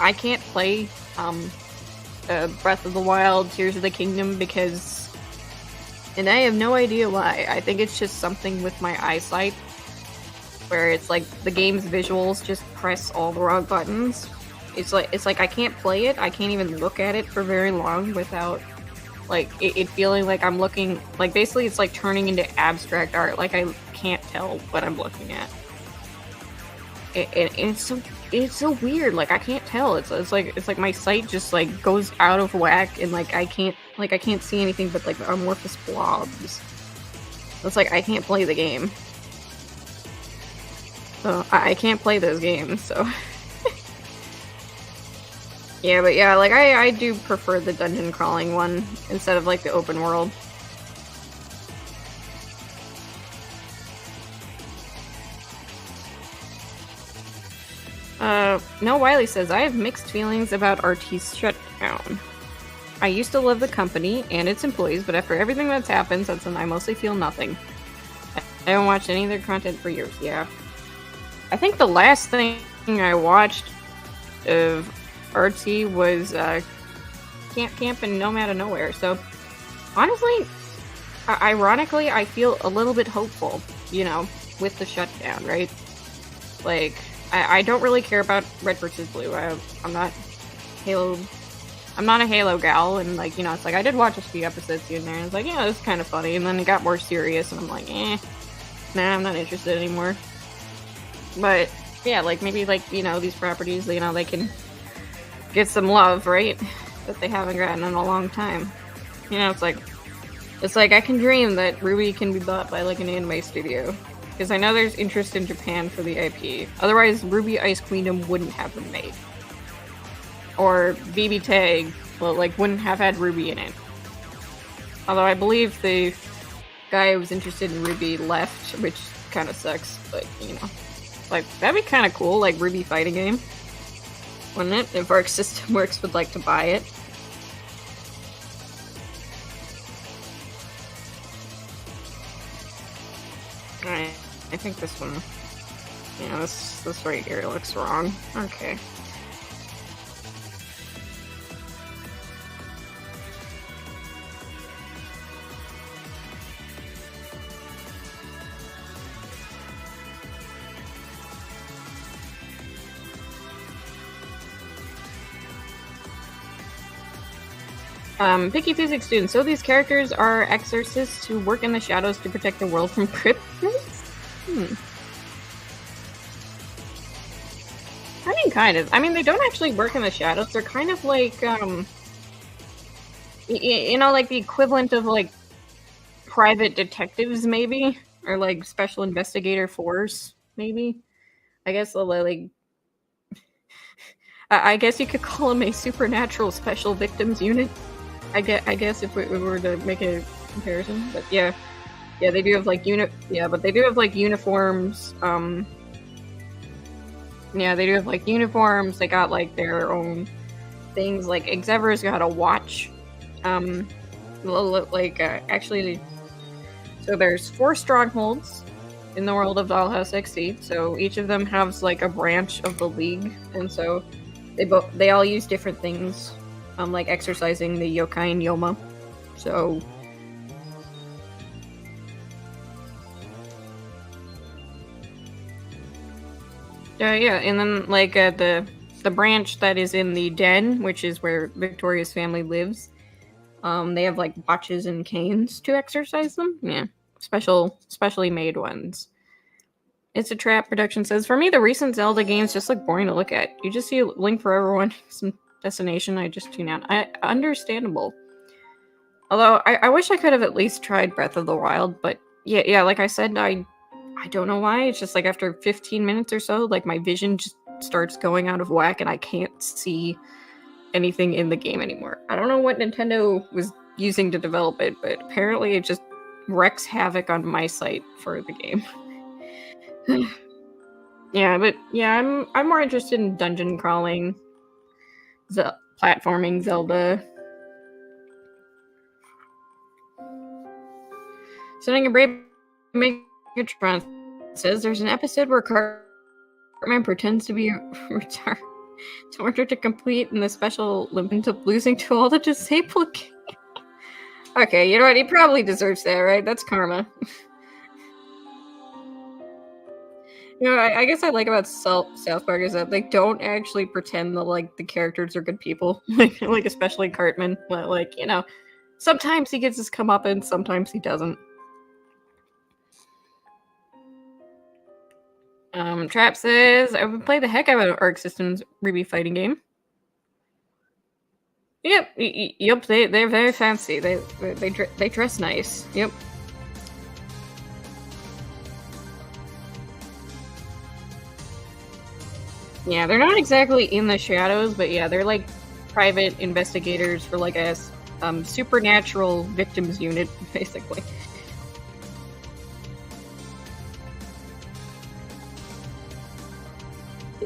I can't play, Breath of the Wild, Tears of the Kingdom, because, and I have no idea why. I think it's just something with my eyesight, where it's like, the game's visuals just press all the wrong buttons. It's like I can't play it, I can't even look at it for very long without, like, it feeling like I'm looking, like, basically it's like turning into abstract art, like I can't tell what I'm looking at. It's so weird, like, I can't tell, it's like my sight just, like, goes out of whack, and, like, I can't see anything but, like, amorphous blobs. It's like, I can't play the game. So, I can't play those games, so... Yeah, but yeah, like, I do prefer the dungeon crawling one instead of, like, the open world. No, Wiley says, I have mixed feelings about RT's shutdown. I used to love the company and its employees, but after everything that's happened since then, I mostly feel nothing. I haven't watched any of their content for years, yeah. I think the last thing I watched of RT was, Camp and Nomad of Nowhere, so, honestly, ironically, I feel a little bit hopeful, you know, with the shutdown, right? Like, I don't really care about Red vs. Blue. I'm not a Halo gal, and like, you know, it's like I did watch a few episodes here and there, and it's like, yeah, this is kind of funny, and then it got more serious, and I'm like, nah, I'm not interested anymore. But yeah, like maybe like, you know, these properties, you know, they can get some love, right? That they haven't gotten in a long time. You know, it's like I can dream that Ruby can be bought by like an anime studio. Because I know there's interest in Japan for the IP. Otherwise, Ruby Ice Queendom wouldn't have been made. Or BB Tag, well, like, wouldn't have had Ruby in it. Although I believe the guy who was interested in Ruby left, which kind of sucks, but, you know. Like, that'd be kind of cool, like, Ruby fighting game. Wouldn't it? If Arc System Works would like to buy it. Alright. I think this one, yeah, this right here looks wrong. Okay. Picky physics students. So these characters are exorcists who work in the shadows to protect the world from cryptids? I mean, kind of. I mean, they don't actually work in the shadows. They're kind of like, you know, like the equivalent of, like, private detectives, maybe? Or, like, special investigator force, maybe? I guess, like, I guess you could call them a supernatural special victims unit. I guess if we were to make a comparison, but yeah. Yeah, they do have, like, but they do have, like, uniforms, yeah, they do have, like, uniforms, they got, like, their own things, like, Xever's got a watch, actually, so there's 4 strongholds in the world of Dollhouse X.C, so each of them has, like, a branch of the League, and so they all use different things, like exercising the yokai and yoma, so... yeah, and then, like, the branch that is in the den, which is where Victoria's family lives, they have, like, watches and canes to exercise them. Yeah, specially made ones. It's a Trap production says, for me, the recent Zelda games just look boring to look at. You just see a Link for Everyone, some destination, I just tune out. Understandable. Although, I wish I could have at least tried Breath of the Wild, but yeah, like I said, I don't know why, it's just like after 15 minutes or so, like my vision just starts going out of whack and I can't see anything in the game anymore. I don't know what Nintendo was using to develop it, but apparently it just wreaks havoc on my sight for the game. Yeah, but yeah, I'm more interested in dungeon crawling, platforming Zelda. Sending a brave Megatron says there's an episode where Cartman pretends to be retarded in order to complete in the special limit of losing to all the disabled. Okay, you know what? He probably deserves that, right? That's karma. You know, I guess I like about South Park is that they don't actually pretend that, like, the characters are good people. like especially Cartman. Like, you know, sometimes he gets his comeuppance, sometimes he doesn't. Trap says, I would play the heck out of an Arc Systems Ruby fighting game. Yep, yep, they're very fancy. They dress nice. Yep. Yeah, they're not exactly in the shadows, but yeah, they're like private investigators for like a supernatural victims unit, basically.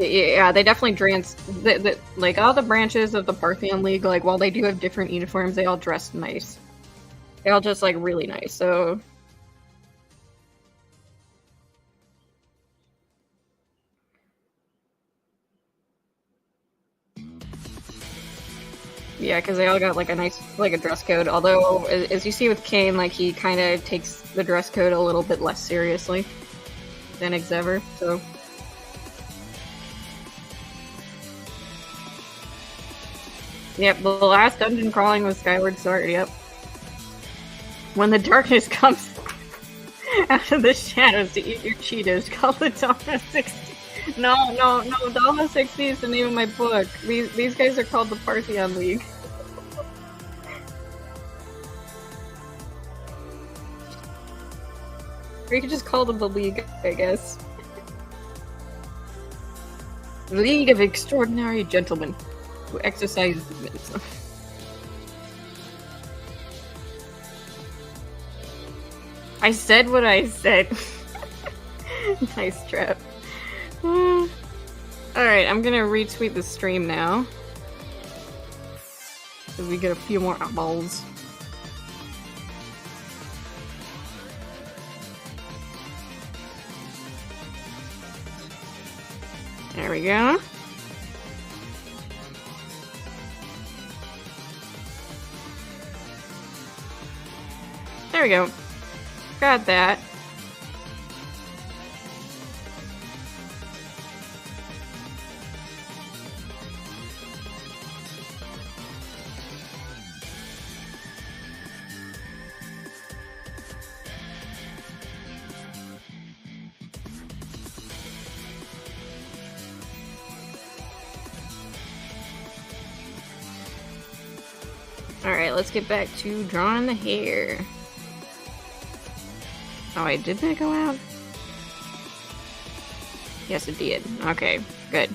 Yeah, they definitely like all the branches of the Partheon League, like while they do have different uniforms, they all dress nice. They all just like really nice. So yeah, because they all got like a nice like a dress code. Although, as you see with Kane, like he kind of takes the dress code a little bit less seriously than Xever. So. Yep, the last dungeon crawling was Skyward Sword, yep. When the darkness comes out of the shadows to eat your Cheetos, call the Dollhouse X.C. No, Dollhouse X.C is the name of my book. These guys are called the Partheon League. Or you could just call them the League, I guess. The League of Extraordinary Gentlemen who exercise wisdom. I said what I said. Nice trap. Alright, I'm gonna retweet the stream now. So we get a few more eyeballs. There we go. There we go. Got that. Alright, let's get back to drawing the hair. Oh wait, did that go out? Yes, it did. Okay, good.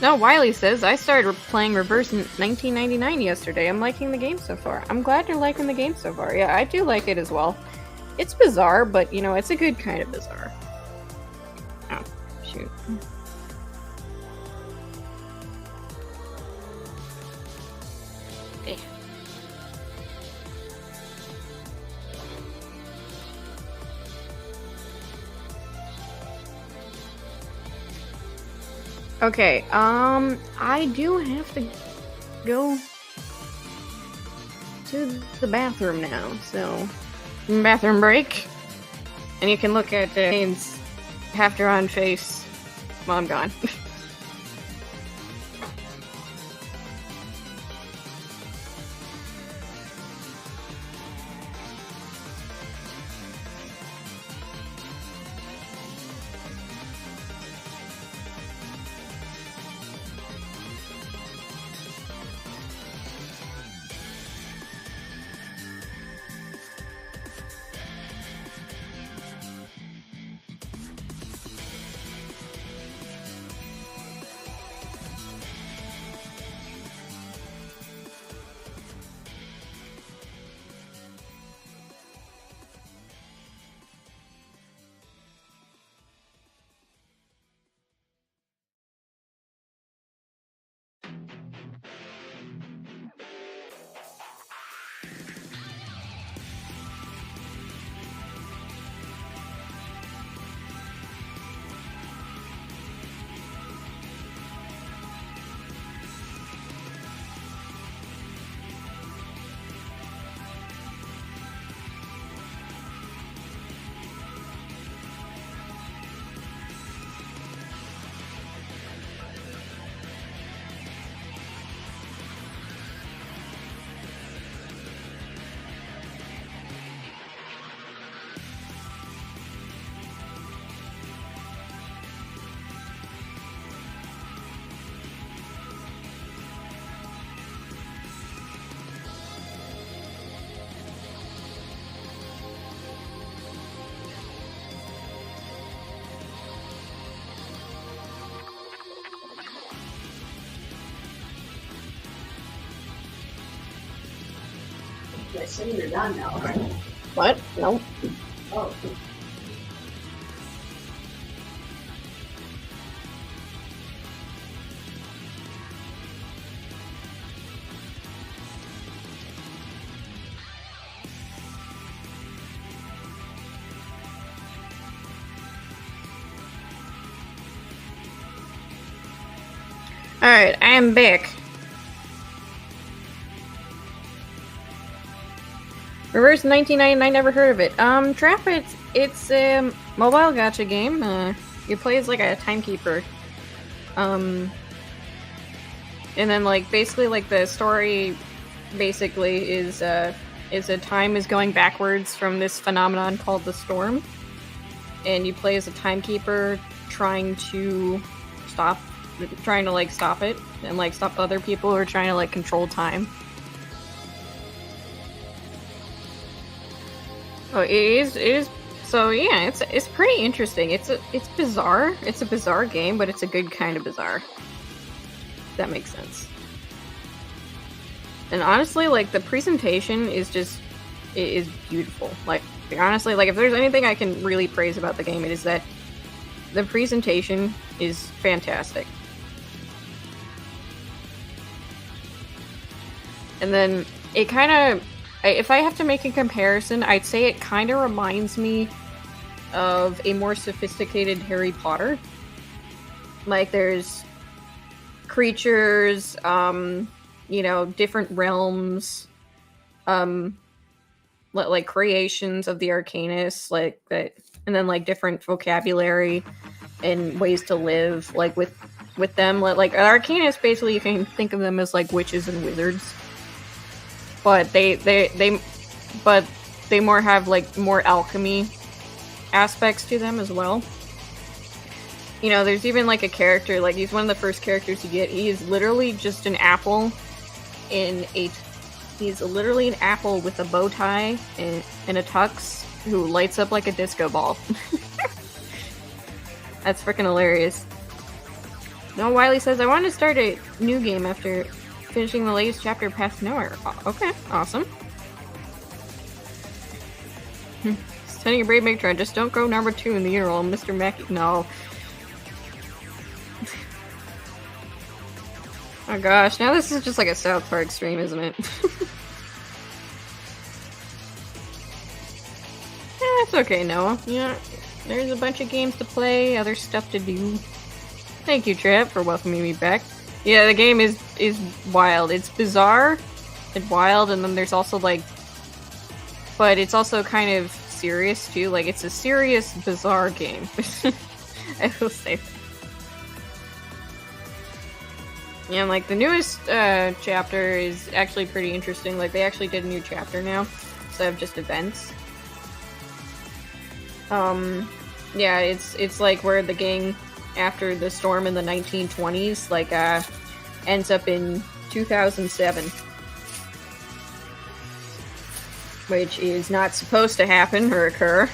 No, Wiley says, I started playing Reverse in 1999 yesterday. I'm liking the game so far. I'm glad you're liking the game so far. Yeah, I do like it as well. It's bizarre, but, you know, it's a good kind of bizarre. Oh, shoot. Okay, I do have to go to the bathroom now, so bathroom break, and you can look at Kane's half-drawn face while I'm gone. I assume you're done now, right? What? No. Oh. Alright, I am back. Reverse 1999, never heard of it. Trap, it's a mobile gacha game. You play as like a timekeeper. And then like basically like the story basically is a time is going backwards from this phenomenon called the storm. And you play as a timekeeper trying to stop it and like stop other people who are trying to like control time. Oh, it is. So yeah, it's pretty interesting. It's bizarre. It's a bizarre game, but it's a good kind of bizarre. If that makes sense. And honestly, like the presentation is beautiful. Like honestly, like if there's anything I can really praise about the game, it is that the presentation is fantastic. And then it kind of, if I have to make a comparison, I'd say it kind of reminds me of a more sophisticated Harry Potter. Like there's creatures, you know, different realms, like creations of the Arcanist, like that, and then like different vocabulary and ways to live, like with them. Like Arcanists, basically, you can think of them as like witches and wizards. But they more have like more alchemy aspects to them as well. You know, there's even like a character, like he's one of the first characters you get. He is literally just an apple he's literally an apple with a bow tie and a tux who lights up like a disco ball. That's freaking hilarious. No, Wiley says, I want to start a new game after finishing the latest chapter past nowhere. Okay, awesome. Sending a brave matron, just don't go number 2 in the urinal, Mr. Mackey. No. Oh gosh, now this is just like a South Park stream, isn't it? It's okay, Noah. Yeah, there's a bunch of games to play, other stuff to do. Thank you, Trap, for welcoming me back. Yeah, the game is wild. It's bizarre and wild, and then there's also like, but it's also kind of serious too. Like it's a serious, bizarre game. I will say. Yeah, and like the newest chapter is actually pretty interesting. Like they actually did a new chapter now instead of just events. Yeah, it's like where the gang after the storm in the 1920s, like, ends up in 2007. Which is not supposed to happen or occur.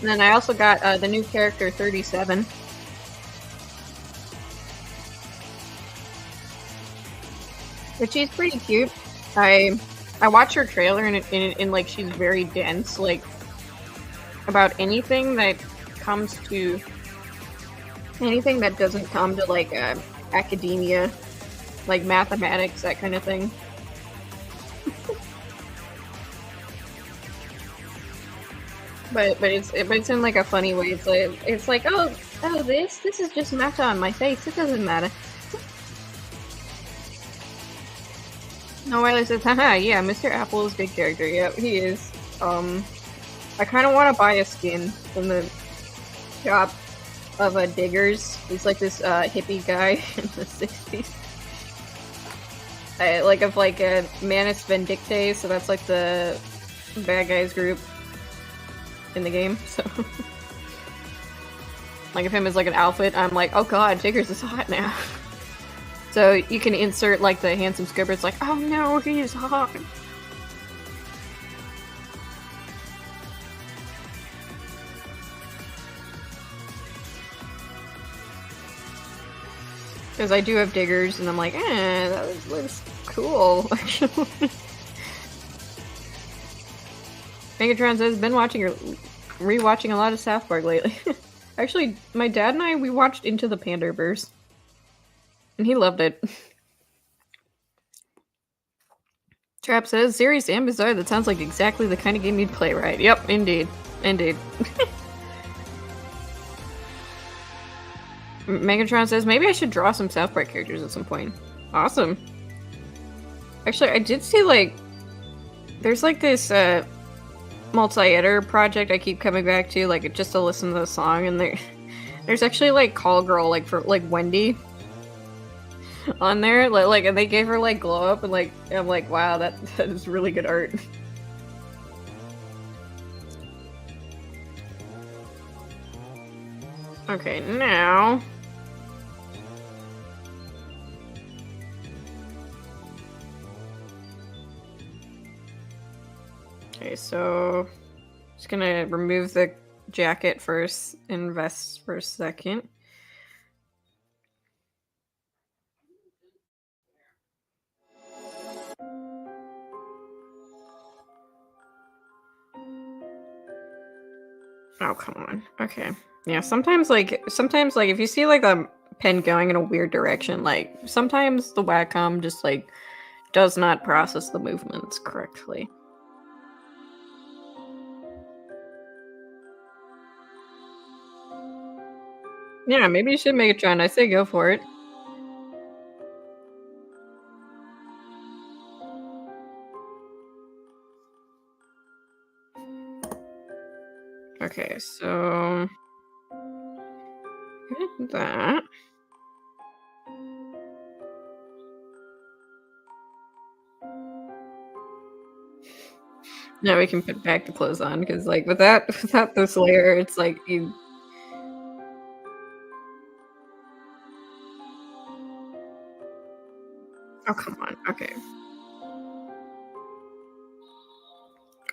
And then I also got the new character 37. But she's pretty cute. I watched her trailer and like she's very dense, like about anything that comes to anything that doesn't come to like academia, like mathematics, that kind of thing. but it's in like a funny way. It's like oh this is just matter on my face. It doesn't matter. No, Wiley says, haha, yeah, Mr. Apple is a good character. Yeah, he is. I kind of want to buy a skin from the shop of Diggers. He's like this hippie guy in the 60s. Like of like a Manus Vindicte, so that's like the bad guys group in the game. So like if him as like an outfit, I'm like, oh god, Diggers is hot now. So you can insert like the handsome skipper. It's like, oh no, he's hot. Because I do have diggers, and I'm like, that looks cool, actually. Megatron says, been watching or rewatching a lot of South Park lately. Actually, my dad and I, we watched Into the Panderverse. And he loved it. Trap says, serious and bizarre, that sounds like exactly the kind of game you'd play, right? Yep, indeed. Indeed. Megatron says, maybe I should draw some South Park characters at some point. Awesome. Actually, I did see, like, there's, like, this, multi-editor project I keep coming back to, like, just to listen to the song, and there's actually, like, Call Girl, like, for, like, Wendy on there, like, and they gave her, like, glow up, and, like, I'm like, wow, that is really good art. Okay, now... Okay, so... just gonna remove the jacket first and vest for a second. Oh, come on. Okay. Yeah, sometimes, like, if you see, like, a pen going in a weird direction, like, sometimes the Wacom just, like, does not process the movements correctly. Yeah, maybe you should make a trend. I say go for it. Okay, so... that. Now we can put back the clothes on, because, like, without this layer, it's like you... Oh, come on. Okay.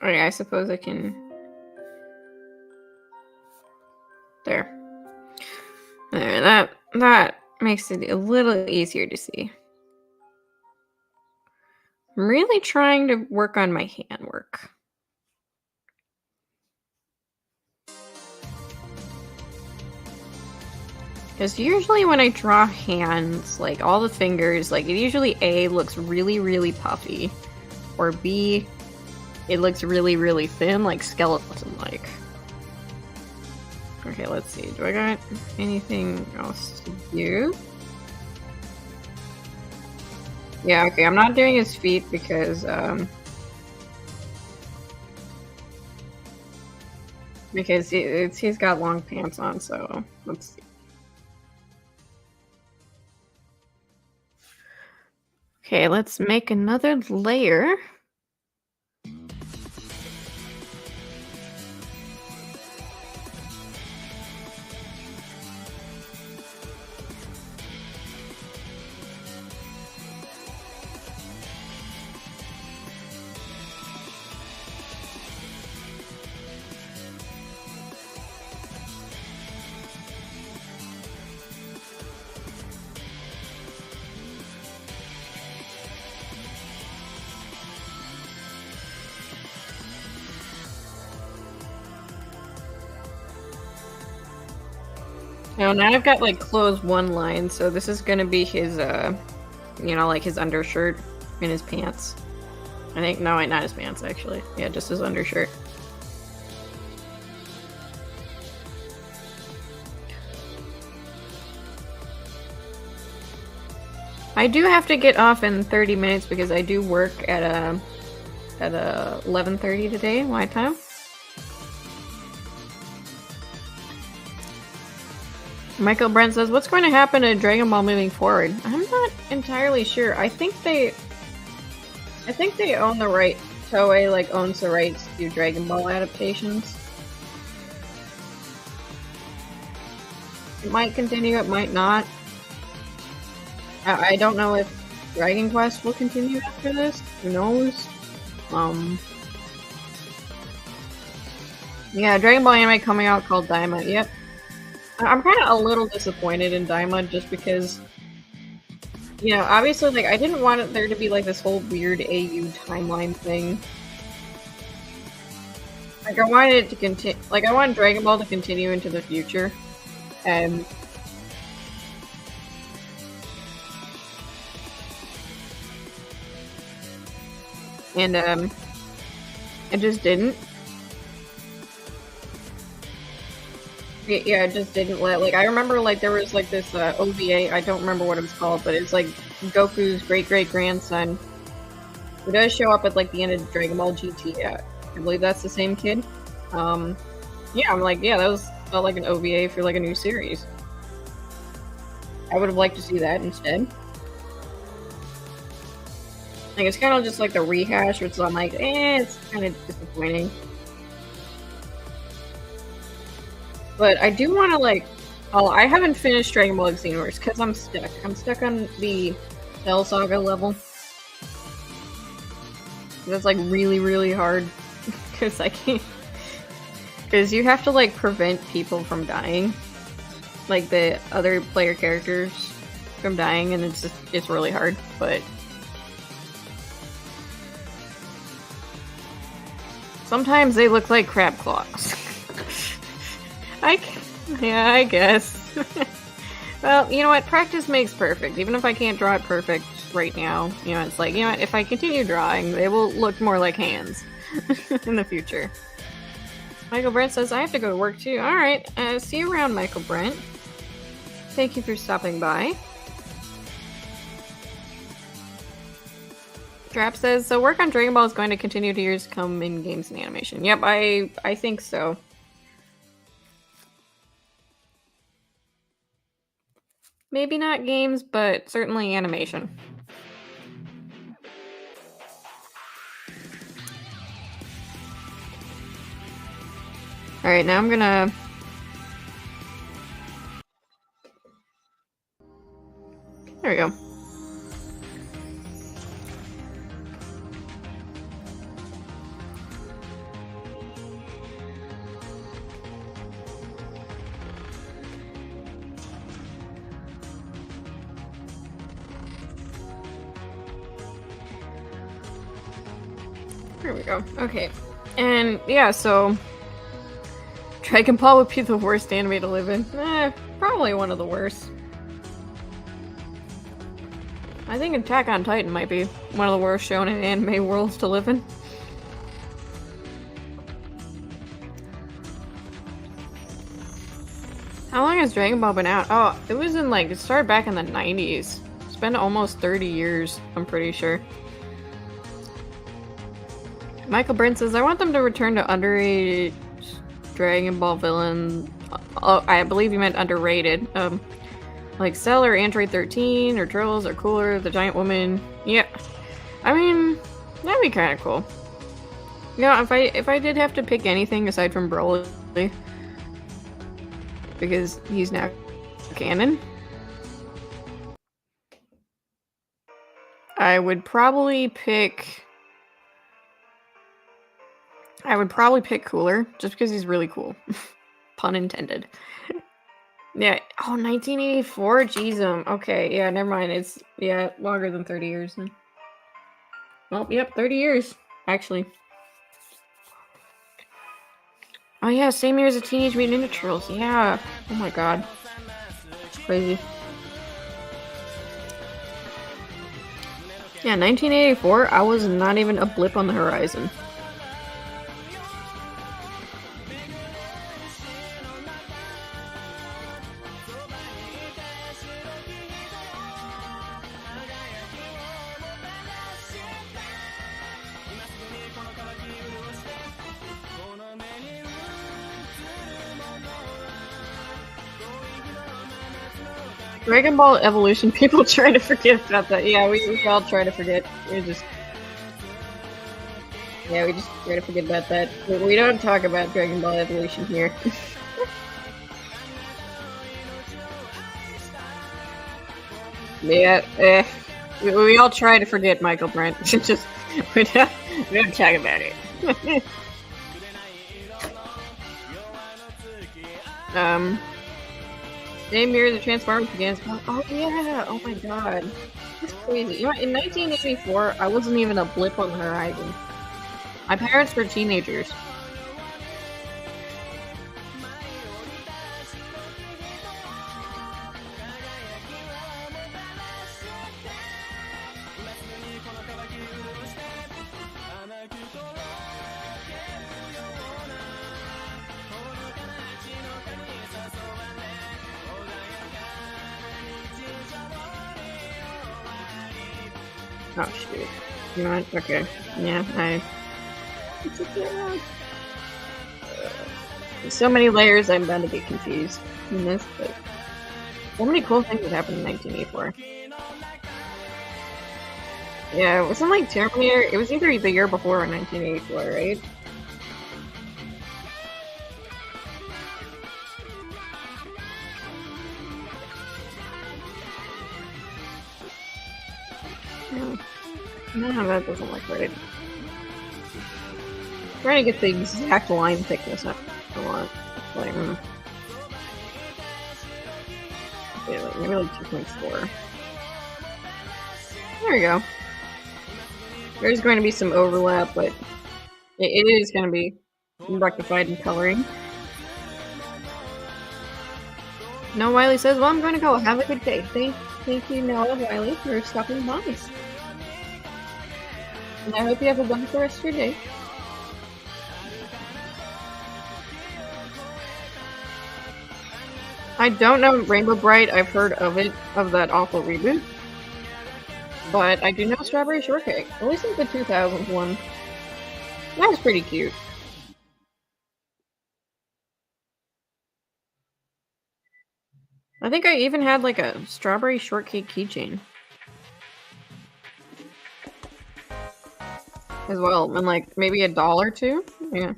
Okay, I suppose I can... There. There, that makes it a little easier to see. I'm really trying to work on my handwork. Because usually when I draw hands, like, all the fingers, like, it usually A, looks really, really puffy. Or B, it looks really, really thin, like skeleton-like. Okay, let's see. Do I got anything else to do? Yeah, okay, I'm not doing his feet because, he's got long pants on, so let's see. Okay, let's make another layer. Now I've got, like, closed one line, so this is gonna be his, you know, like, his undershirt and his pants. I think, no, wait, not his pants, actually. Yeah, just his undershirt. I do have to get off in 30 minutes because I do work at 11:30 today, my time. Michael Brent says, what's going to happen to Dragon Ball moving forward? I'm not entirely sure. I think they own the right. Toei, like, owns the rights to do Dragon Ball adaptations. It might continue, it might not. I don't know if Dragon Quest will continue after this. Who knows? Yeah, Dragon Ball anime coming out called Daima. Yep. I'm kind of a little disappointed in Daima just because You know, obviously, like, I didn't want there to be, like, this whole weird AU timeline thing. Like, I wanted it to continue, like, I wanted Dragon Ball to continue into the future, and it just didn't. Yeah, it just didn't let, like, I remember, like, there was, like, this, OVA, I don't remember what it was called, but it's, like, Goku's great-great-grandson, who does show up at, like, the end of Dragon Ball GT. I believe that's the same kid. Yeah, I'm like, yeah, that felt like an OVA for, like, a new series. I would have liked to see that instead. Like, it's kind of just, like, the rehash, which I'm like, it's kind of disappointing. But I do want to, like, oh, I haven't finished Dragon Ball X Xenoverse because I'm stuck. I'm stuck on the Cell Saga level. That's, like, really, really hard. Because I can't... Because you have to, like, prevent people from dying. Like, the other player characters from dying, and it's really hard, but... Sometimes they look like crab claws. Yeah, I guess. Well, you know what? Practice makes perfect. Even if I can't draw it perfect right now, you know, it's like, you know what? If I continue drawing, they will look more like hands in the future. Michael Brent says, I have to go to work too. Alright, see you around, Michael Brent. Thank you for stopping by. Trap says, so work on Dragon Ball is going to continue to years to come in games and animation. Yep, I think so. Maybe not games, but certainly animation. Alright, now I'm gonna... There we go. There we go. Okay. And yeah, so Dragon Ball would be the worst anime to live in. Probably one of the worst. I think Attack on Titan might be one of the worst shown in anime worlds to live in. How long has Dragon Ball been out? Oh, it was in, like, it started back in the 90s. It's been almost 30 years, I'm pretty sure. Michael Brent says, I want them to return to underrated Dragon Ball villain. Oh, I believe you meant underrated. Like Cell or Android 13 or Turtles or Cooler, the Giant Woman. Yeah. I mean, that'd be kind of cool. Yeah, if I did have to pick anything aside from Broly, because he's now canon, I would probably pick Cooler, just because he's really cool. Pun intended. Yeah. Oh, 1984? Jeez, okay, yeah, never mind. It's, yeah, longer than 30 years. Well, yep, 30 years, actually. Oh yeah, same year as the Teenage Mutant Ninja Turtles. Yeah. Oh my god. It's crazy. Yeah, 1984, I was not even a blip on the horizon. Dragon Ball Evolution, people try to forget about that. Yeah, we all try to forget. We just try to forget about that. We don't talk about Dragon Ball Evolution here. Yeah, we all try to forget Michael Brent. Just we don't talk about it. Same year the Transformers began. Oh yeah! Oh my god. It's crazy. You know, in 1984, I wasn't even a blip on the horizon. My parents were teenagers. Oh shoot. You know what? Okay. Yeah, so many layers, I'm bound to get confused in this, but so many cool things that happened in 1984. Yeah, it wasn't like Terminator. It was either the year before or 1984, right? No, that doesn't look right. I'm trying to get the exact line thickness I want. Like, okay, like, maybe like 2.4. There we go. There's going to be some overlap, but it is going to be rectified in coloring. Noah Wiley says, well, I'm going to go. Have a good day. Thank you, Noah Wiley, for stopping by. And I hope you have a wonderful rest of your day. I don't know Rainbow Bright. I've heard of it, of that awful reboot. But I do know Strawberry Shortcake. At least it's the 2000s one. That was pretty cute. I think I even had like a Strawberry Shortcake keychain. As well, and like maybe $1 or $2? Yeah.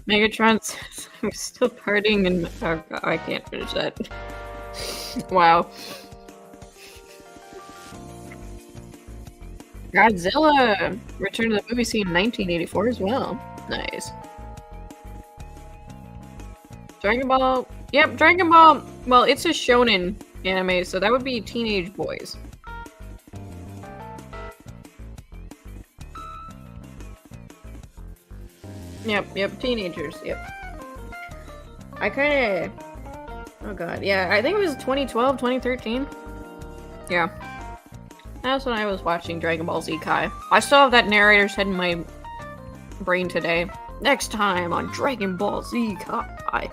Megatron says, I'm still partying and oh, God, I can't finish that. Wow. Godzilla returned to the movie scene in 1984 as well. Nice. Dragon Ball. Yep, Dragon Ball. Well, it's a shonen anime, so that would be teenage boys. Yep, teenagers, yep. I kinda... Oh god, yeah, I think it was 2012, 2013. Yeah. That's when I was watching Dragon Ball Z Kai. I still have that narrator's head in my brain today. Next time on Dragon Ball Z Kai.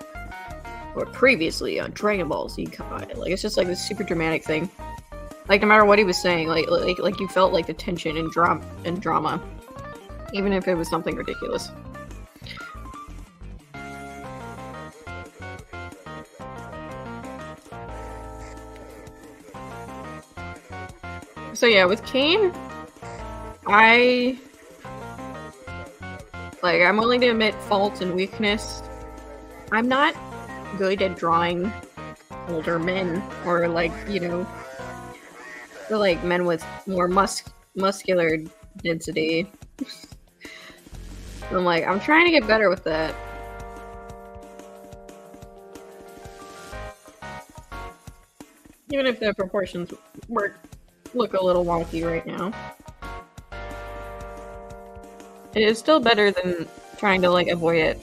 Or previously on Dragon Ball Z Kai. Like, it's just like this super dramatic thing. Like, no matter what he was saying, like you felt like the tension and drama. Even if it was something ridiculous. So yeah, with Kane, I'm willing to admit fault and weakness. I'm not good at drawing older men, or like, you know, or like men with more muscular density. I'm trying to get better with that. Even if the proportions look a little wonky right now. It is still better than trying to, like, avoid it.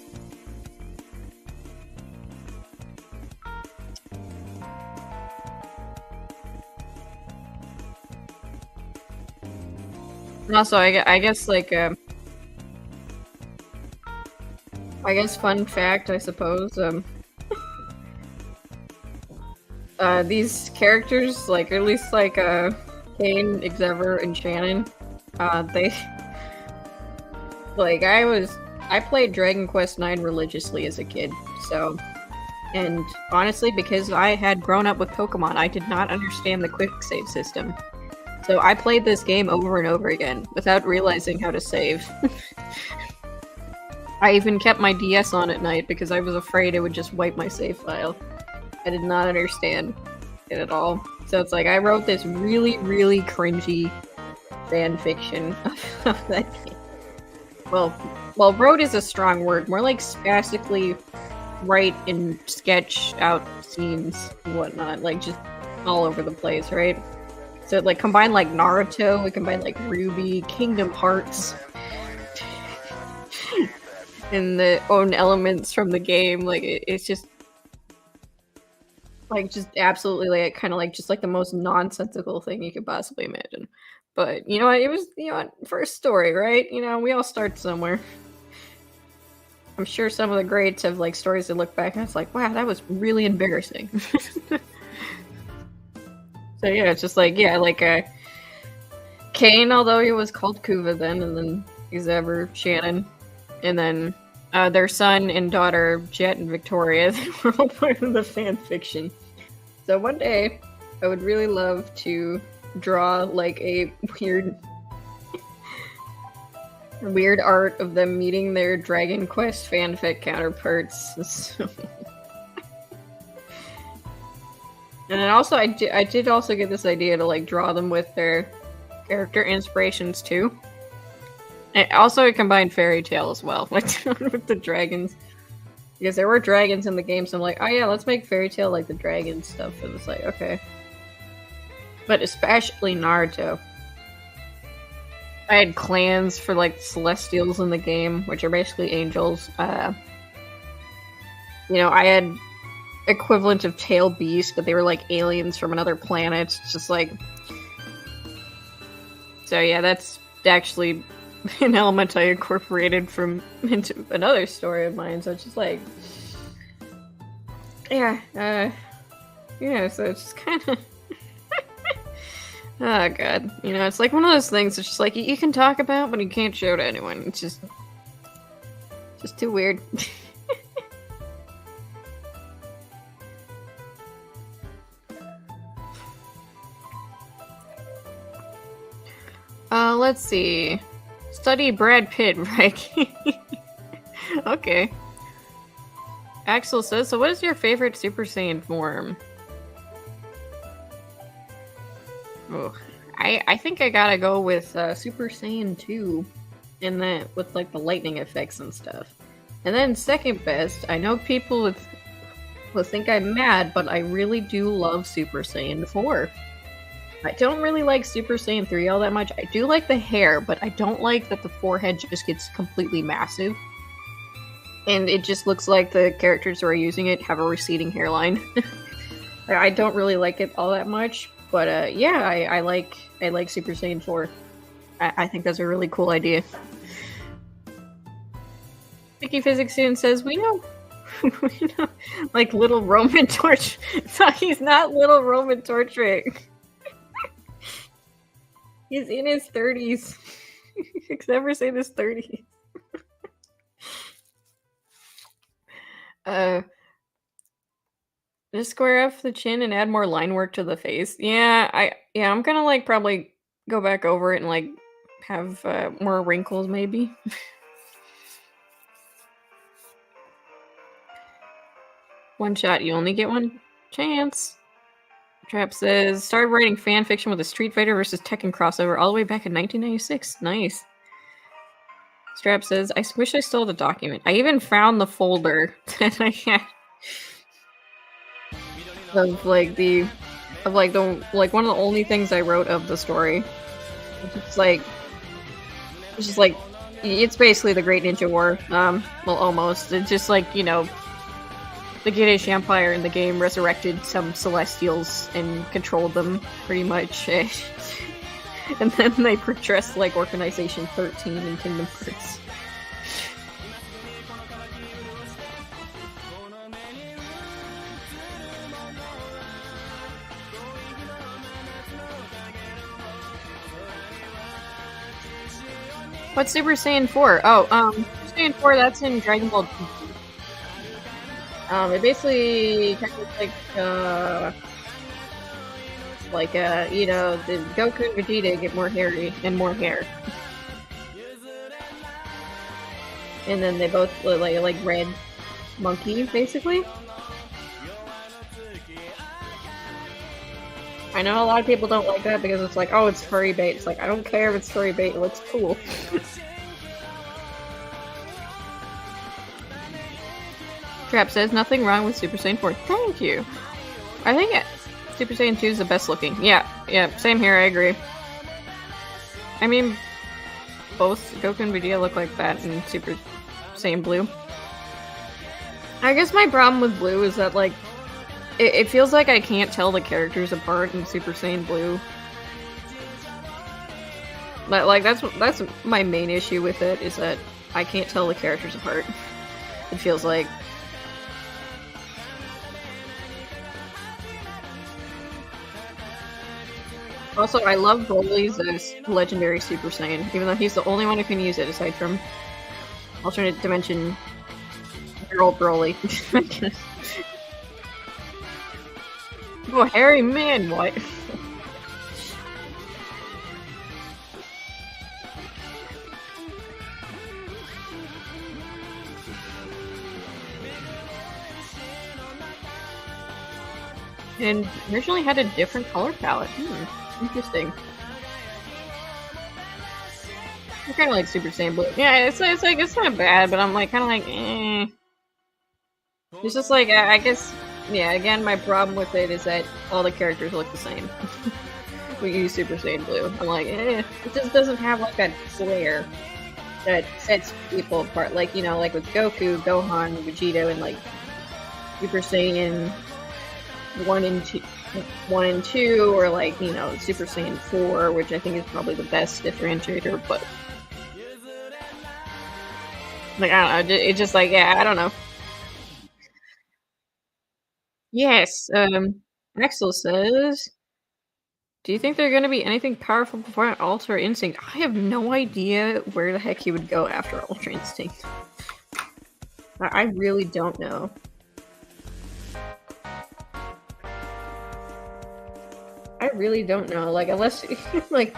And also, I guess, like, I guess fun fact, I suppose, these characters, like, or at least, like, Kane, Xever, and Shannon, they... Like, I played Dragon Quest IX religiously as a kid, so... And honestly, because I had grown up with Pokemon, I did not understand the quick save system. So I played this game over and over again, without realizing how to save. I even kept my DS on at night, because I was afraid it would just wipe my save file. I did not understand it at all. So it's like, I wrote this really, really cringy fan fiction of that game. Well, well, wrote is a strong word. More like spastically write and sketch out scenes and whatnot, like just all over the place, right? So like combine like Naruto, we combine like Ruby, Kingdom Hearts, and the own elements from the game. Like it's just like just absolutely like kind of like just like the most nonsensical thing you could possibly imagine. But you know what? It was, you know what, first story, right? You know, we all start somewhere. I'm sure some of the greats have like stories to look back and it's like, wow, that was really embarrassing. So yeah, it's just like, yeah, like Kane, although he was called Kuva then, and then Xever, Shannon, and then their son and daughter, Jet and Victoria, they were all part of the fan fiction. So one day, I would really love to draw like a weird art of them meeting their Dragon Quest fanfic counterparts. And then also, I did also get this idea to like draw them with their character inspirations too. And also, I combined fairy tale as well, like with the dragons, because there were dragons in the game. So I'm like, oh yeah, let's make fairy tale like the dragon stuff. And it's like, okay, but especially Naruto. I had clans for like celestials in the game, which are basically angels. You know, I had equivalent of tail beasts, but they were like aliens from another planet. It's just like, so yeah, that's actually an element I incorporated from into another story of mine. So it's just like, yeah, yeah. So it's just kind of, oh god, you know, it's like one of those things. It's just like you can talk about, but you can't show to anyone. It's just too weird. Let's see. Study Brad Pitt, right? Okay. Axel says, so what is your favorite Super Saiyan form? Oh, I think I gotta go with Super Saiyan 2 in that with like the lightning effects and stuff. And then second best, I know people will think I'm mad, but I really do love Super Saiyan 4. I don't really like Super Saiyan 3 all that much. I do like the hair, but I don't like that the forehead just gets completely massive. And it just looks like the characters who are using it have a receding hairline. I don't really like it all that much, but yeah, I like Super Saiyan 4. I think that's a really cool idea. Vicky Physics Student says, we know, like Little Roman Torch. So he's not Little Roman Torchwick. He's in his 30s. Xever say his 30s. Just square off the chin and add more line work to the face. Yeah, I'm gonna like probably go back over it and like have more wrinkles maybe. One shot, you only get one chance. Trap says, started writing fan fiction with a Street Fighter versus Tekken crossover all the way back in 1996. Nice. Strap says, I wish I still had the document. I even found the folder that I had of like one of the only things I wrote of the story. It's basically the Great Ninja War. Well, almost. It's just like, you know, the Giddish Empire in the game resurrected some Celestials and controlled them, pretty much. And then they dressed like Organization 13 in Kingdom Hearts. What's Super Saiyan 4? Oh, Super Saiyan 4, that's in Dragon Ball GT. It basically kind of you know, the Goku and Vegeta get more hairy and more hair. And then they both look like red monkey, basically. I know a lot of people don't like that because it's like, oh, it's furry bait. It's like, I don't care if it's furry bait, it looks cool. Trap says nothing wrong with Super Saiyan 4. Thank you. I think Super Saiyan 2 is the best looking. Yeah, same here, I agree. I mean, both Goku and Vegeta look like that in Super Saiyan Blue. I guess my problem with Blue is that, like, it feels like I can't tell the characters apart in Super Saiyan Blue. But, like, that's my main issue with it, is that I can't tell the characters apart. It feels like. Also, I love Broly's as legendary Super Saiyan, even though he's the only one who can use it aside from alternate dimension girl Broly. Oh, hairy man, what? And originally had a different color palette. Interesting. I kind of like Super Saiyan Blue. Yeah, it's like, it's not bad, but I'm like, kind of like, eh. It's just like, I guess, yeah, again, my problem with it is that all the characters look the same. We use Super Saiyan Blue. I'm like, eh. It just doesn't have, like, that flair that sets people apart. Like, you know, like with Goku, Gohan, Vegeta, and, like, Super Saiyan 1 and 2, or like, you know, Super Saiyan 4, which I think is probably the best differentiator, but like, I don't know, it's just like, yeah, I don't know. Yes, Axel says, do you think they're gonna be anything powerful before Ultra Instinct? I have no idea where the heck he would go after Ultra Instinct. I really don't know. I really don't know, like, unless, like...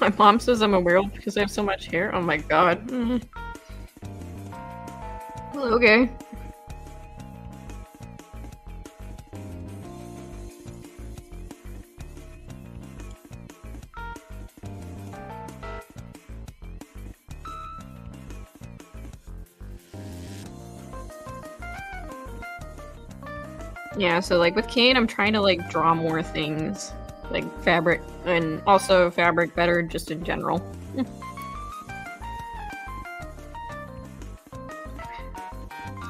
My mom says I'm a werewolf because I have so much hair. Oh my god. Well, okay. Yeah, so like with Kane, I'm trying to like draw more things, like fabric, and also fabric better just in general.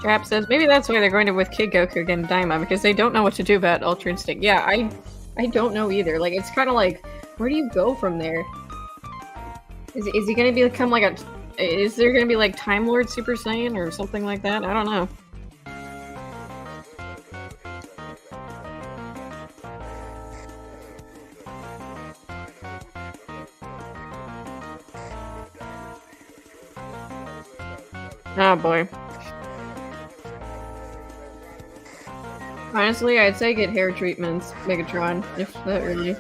Strap says maybe that's why they're going to with Kid Goku again, Daima, because they don't know what to do about Ultra Instinct. Yeah, I don't know either. Like, it's kind of like, where do you go from there? Is he gonna become like a? Is there gonna be like Time Lord Super Saiyan or something like that? I don't know. Oh boy. Honestly, I'd say get hair treatments, Megatron, if that really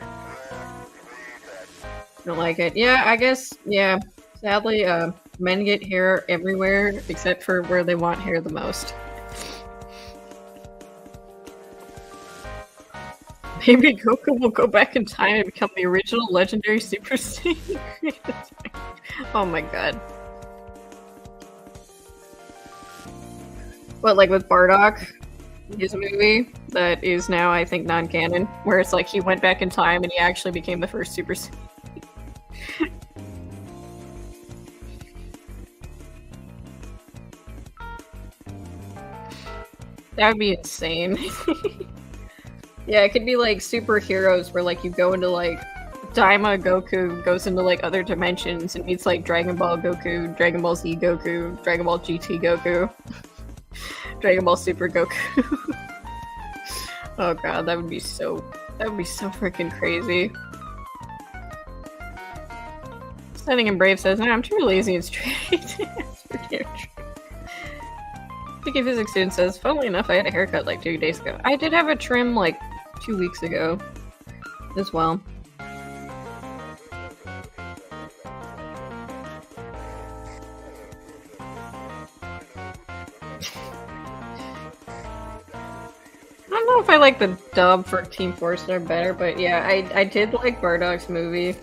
don't like it. Yeah, I guess, yeah. Sadly, men get hair everywhere except for where they want hair the most. Maybe Goku will go back in time and become the original legendary Super Saiyan. Oh my god. What, like with Bardock? His movie that is now, I think, non-canon, where it's like he went back in time and he actually became the first Super Saiyan. That would be insane. Yeah, it could be like superheroes where like you go into like Daima Goku goes into like other dimensions and meets like Dragon Ball Goku, Dragon Ball Z Goku, Dragon Ball GT Goku, Dragon Ball Super Goku. Oh god, that would be so freaking crazy. Standing in Brave says, I'm too lazy and straight. That's pretty true. Sticky Physics student says, funnily enough, I had a haircut like 2 days ago. I did have a trim like 2 weeks ago as well. don't know if I like the dub for Team Four Star better, but yeah, I did like Bardock's movie.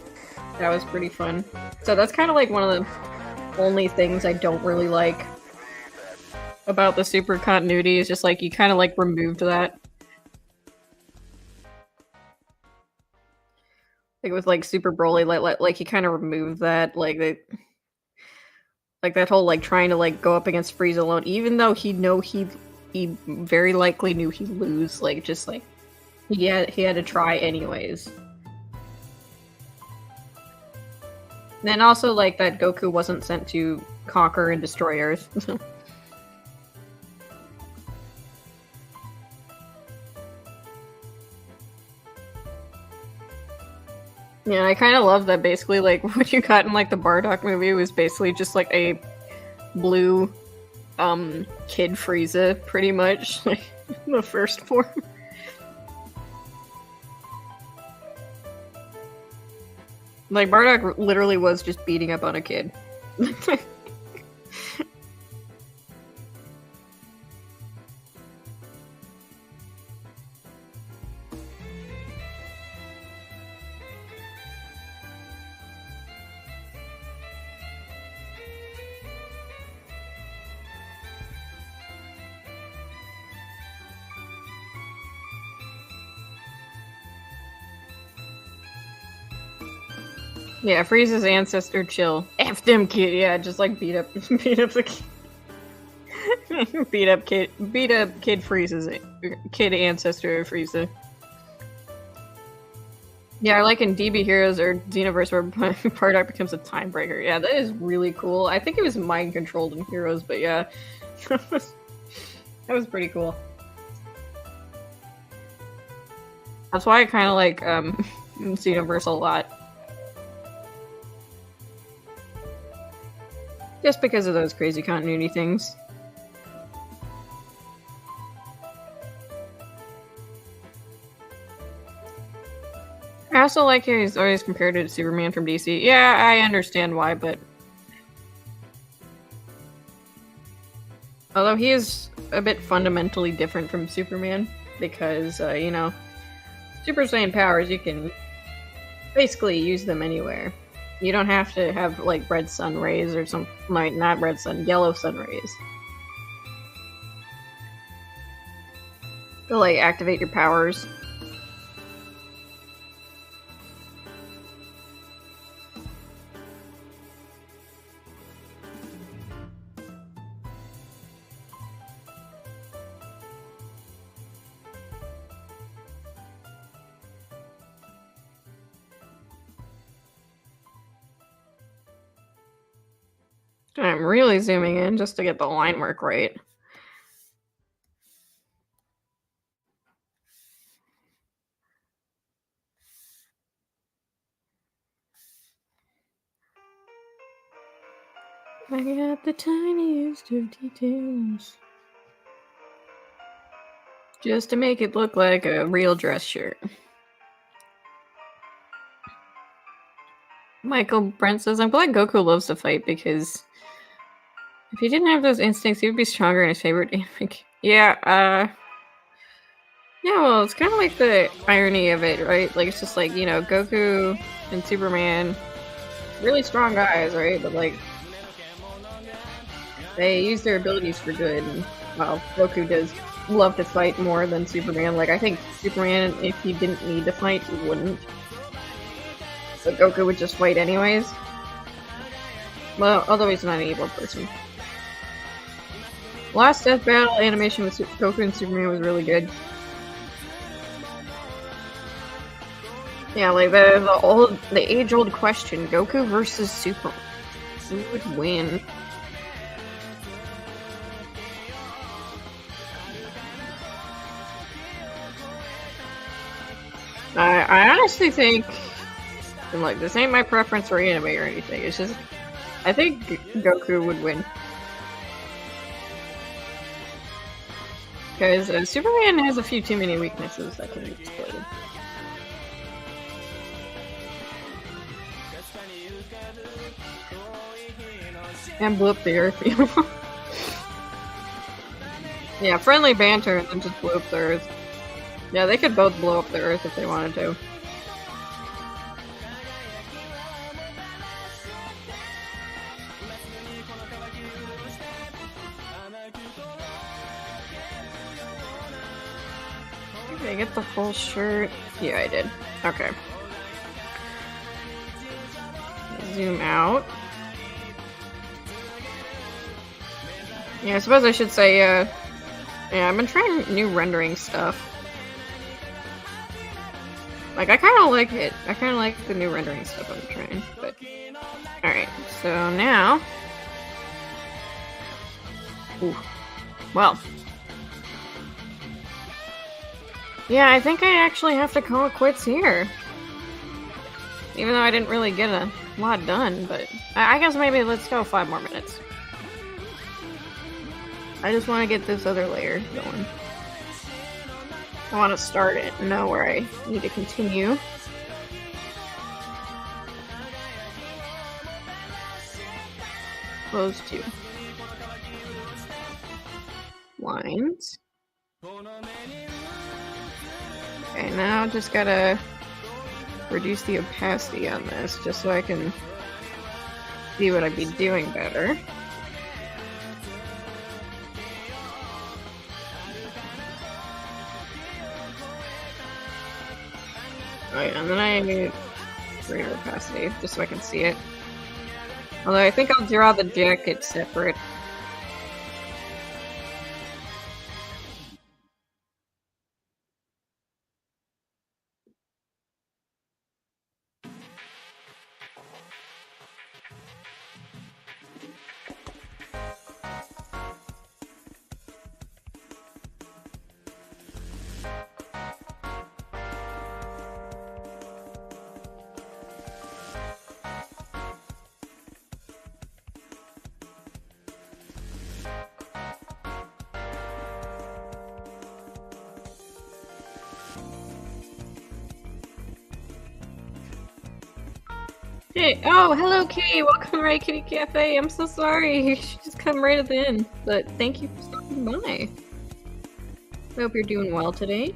That was pretty fun. So that's kind of like one of the only things I don't really like about the super continuity is just like you kind of like removed that. Like with like Super Broly, like he kind of removed that, like that whole like trying to like go up against Frieza alone, even though he very likely knew he'd lose. Like just like he had to try anyways. And then also like that Goku wasn't sent to conquer and destroy Earth. Yeah, I kind of love that basically, like, what you got in, like, the Bardock movie was basically just, like, a blue, Kid Frieza, pretty much, like, the first form. Like, Bardock literally was just beating up on a kid. Yeah, Frieza's ancestor chill. F them kid, yeah, just like beat up the kid. beat up Kid Frieza's kid ancestor of Frieza. Yeah, like in DB Heroes or Xenoverse where Bardock becomes a time breaker. Yeah, that is really cool. I think it was mind controlled in Heroes, but yeah. that was pretty cool. That's why I kinda like Xenoverse a lot. Just because of those crazy continuity things. I also like how he's always compared to Superman from DC. Yeah, I understand why, but... Although he is a bit fundamentally different from Superman, because, you know, Super Saiyan powers, you can basically use them anywhere. You don't have to have, like, red sun rays or some... like, not red sun, yellow sun rays. To, like, activate your powers. I'm really zooming in just to get the line work right. I got the tiniest of details. Just to make it look like a real dress shirt. Michael Brent says, I'm glad Goku loves to fight because if he didn't have those instincts, he would be stronger in his favorite anime. Yeah, yeah, well, it's kind of like the irony of it, right? Like, it's just like, you know, Goku and Superman, really strong guys, right? But, like, they use their abilities for good. And, well, Goku does love to fight more than Superman. Like, I think Superman, if he didn't need to fight, he wouldn't. But Goku would just fight anyways. Well, although he's not an evil person. Last Death Battle animation with Goku and Superman was really good. Yeah, like the age-old question: Goku versus Superman, who would win? I honestly think, and like, this ain't my preference for anime or anything. It's just, I think Goku would win. Because Superman has a few too many weaknesses that can be exploited. And blew up the Earth. Yeah, friendly banter and then just blew up the Earth. Yeah, they could both blow up the Earth if they wanted to. Did I get the full shirt? Yeah, I did. Okay. Zoom out. Yeah, I suppose I should say, yeah, I've been trying new rendering stuff. Like, I kind of like it. I kind of like the new rendering stuff I'm trying, but... Alright, so now... Ooh. Well... Yeah, I think I actually have to call it quits here. Even though I didn't really get a lot done, but... I guess maybe let's go 5 more minutes. I just want to get this other layer going. I want to start it and know where I need to continue. Close 2 lines. Okay, now just gotta reduce the opacity on this just so I can see what I'd be doing better. Oh yeah, and then I need greater opacity just so I can see it. Although I think I'll draw the jacket separate. Hey, oh, hello Kay, welcome to Riot Kitty Cafe. I'm so sorry, you should just come right at the end, but thank you for stopping by. I hope you're doing well today.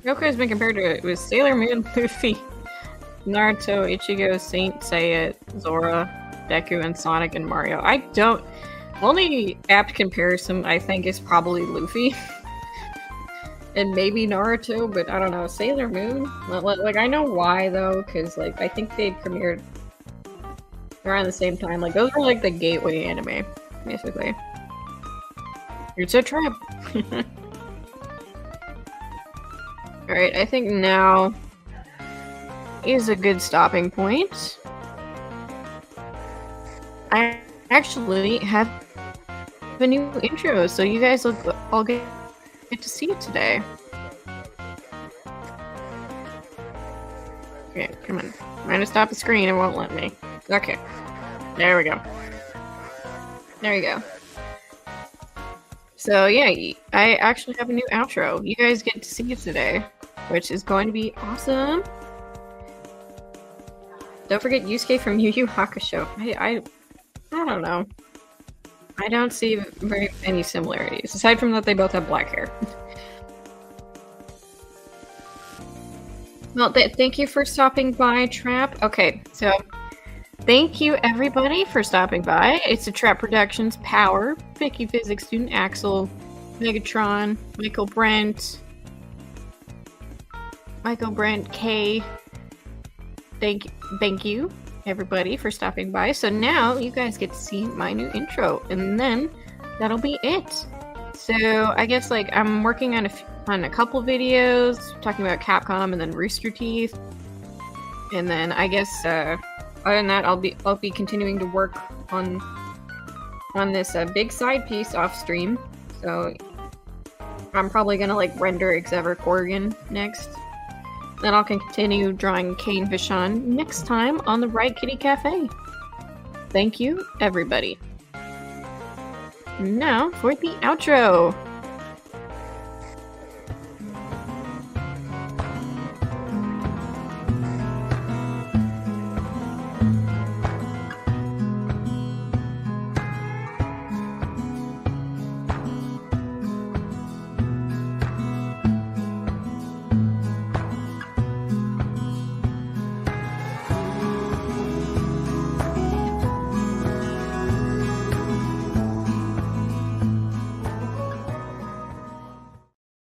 Yokai has been compared to Sailor Moon, Luffy, Naruto, Ichigo, Saint Seiya, Zora, Deku, and Sonic and Mario. The only apt comparison I think is probably Luffy. And maybe Naruto, but I don't know. Sailor Moon? Like, I know why, though, because, like, I think they premiered around the same time. Like, those were, like, the gateway anime, basically. It's a trap! Alright, I think now is a good stopping point. I actually have a new intro, so you guys will all get to see it today. Okay, come on. I'm trying to stop the screen, it won't let me. Okay. There we go. There you go. So yeah, I actually have a new outro. You guys get to see it today, which is going to be awesome. Don't forget Yusuke from Yu Yu Hakusho. I don't know. I don't see very many similarities, aside from that they both have black hair. Well, thank you for stopping by, Trap. Okay, so thank you everybody for stopping by. It's a Trap Productions Power, Vicky Physics Student Axel, Megatron, Michael Brent, K. Thank you everybody for stopping by. So now you guys get to see my new intro, and then that'll be it. So I guess like I'm working on a couple videos talking about Capcom and then Rooster Teeth, and then I guess other than that I'll be continuing to work on this big side piece off stream. So I'm probably gonna like render Xever Corrigan next. Then I'll continue drawing Kane Vishan next time on the Riot Kitty Cafe. Thank you, everybody. Now for the outro.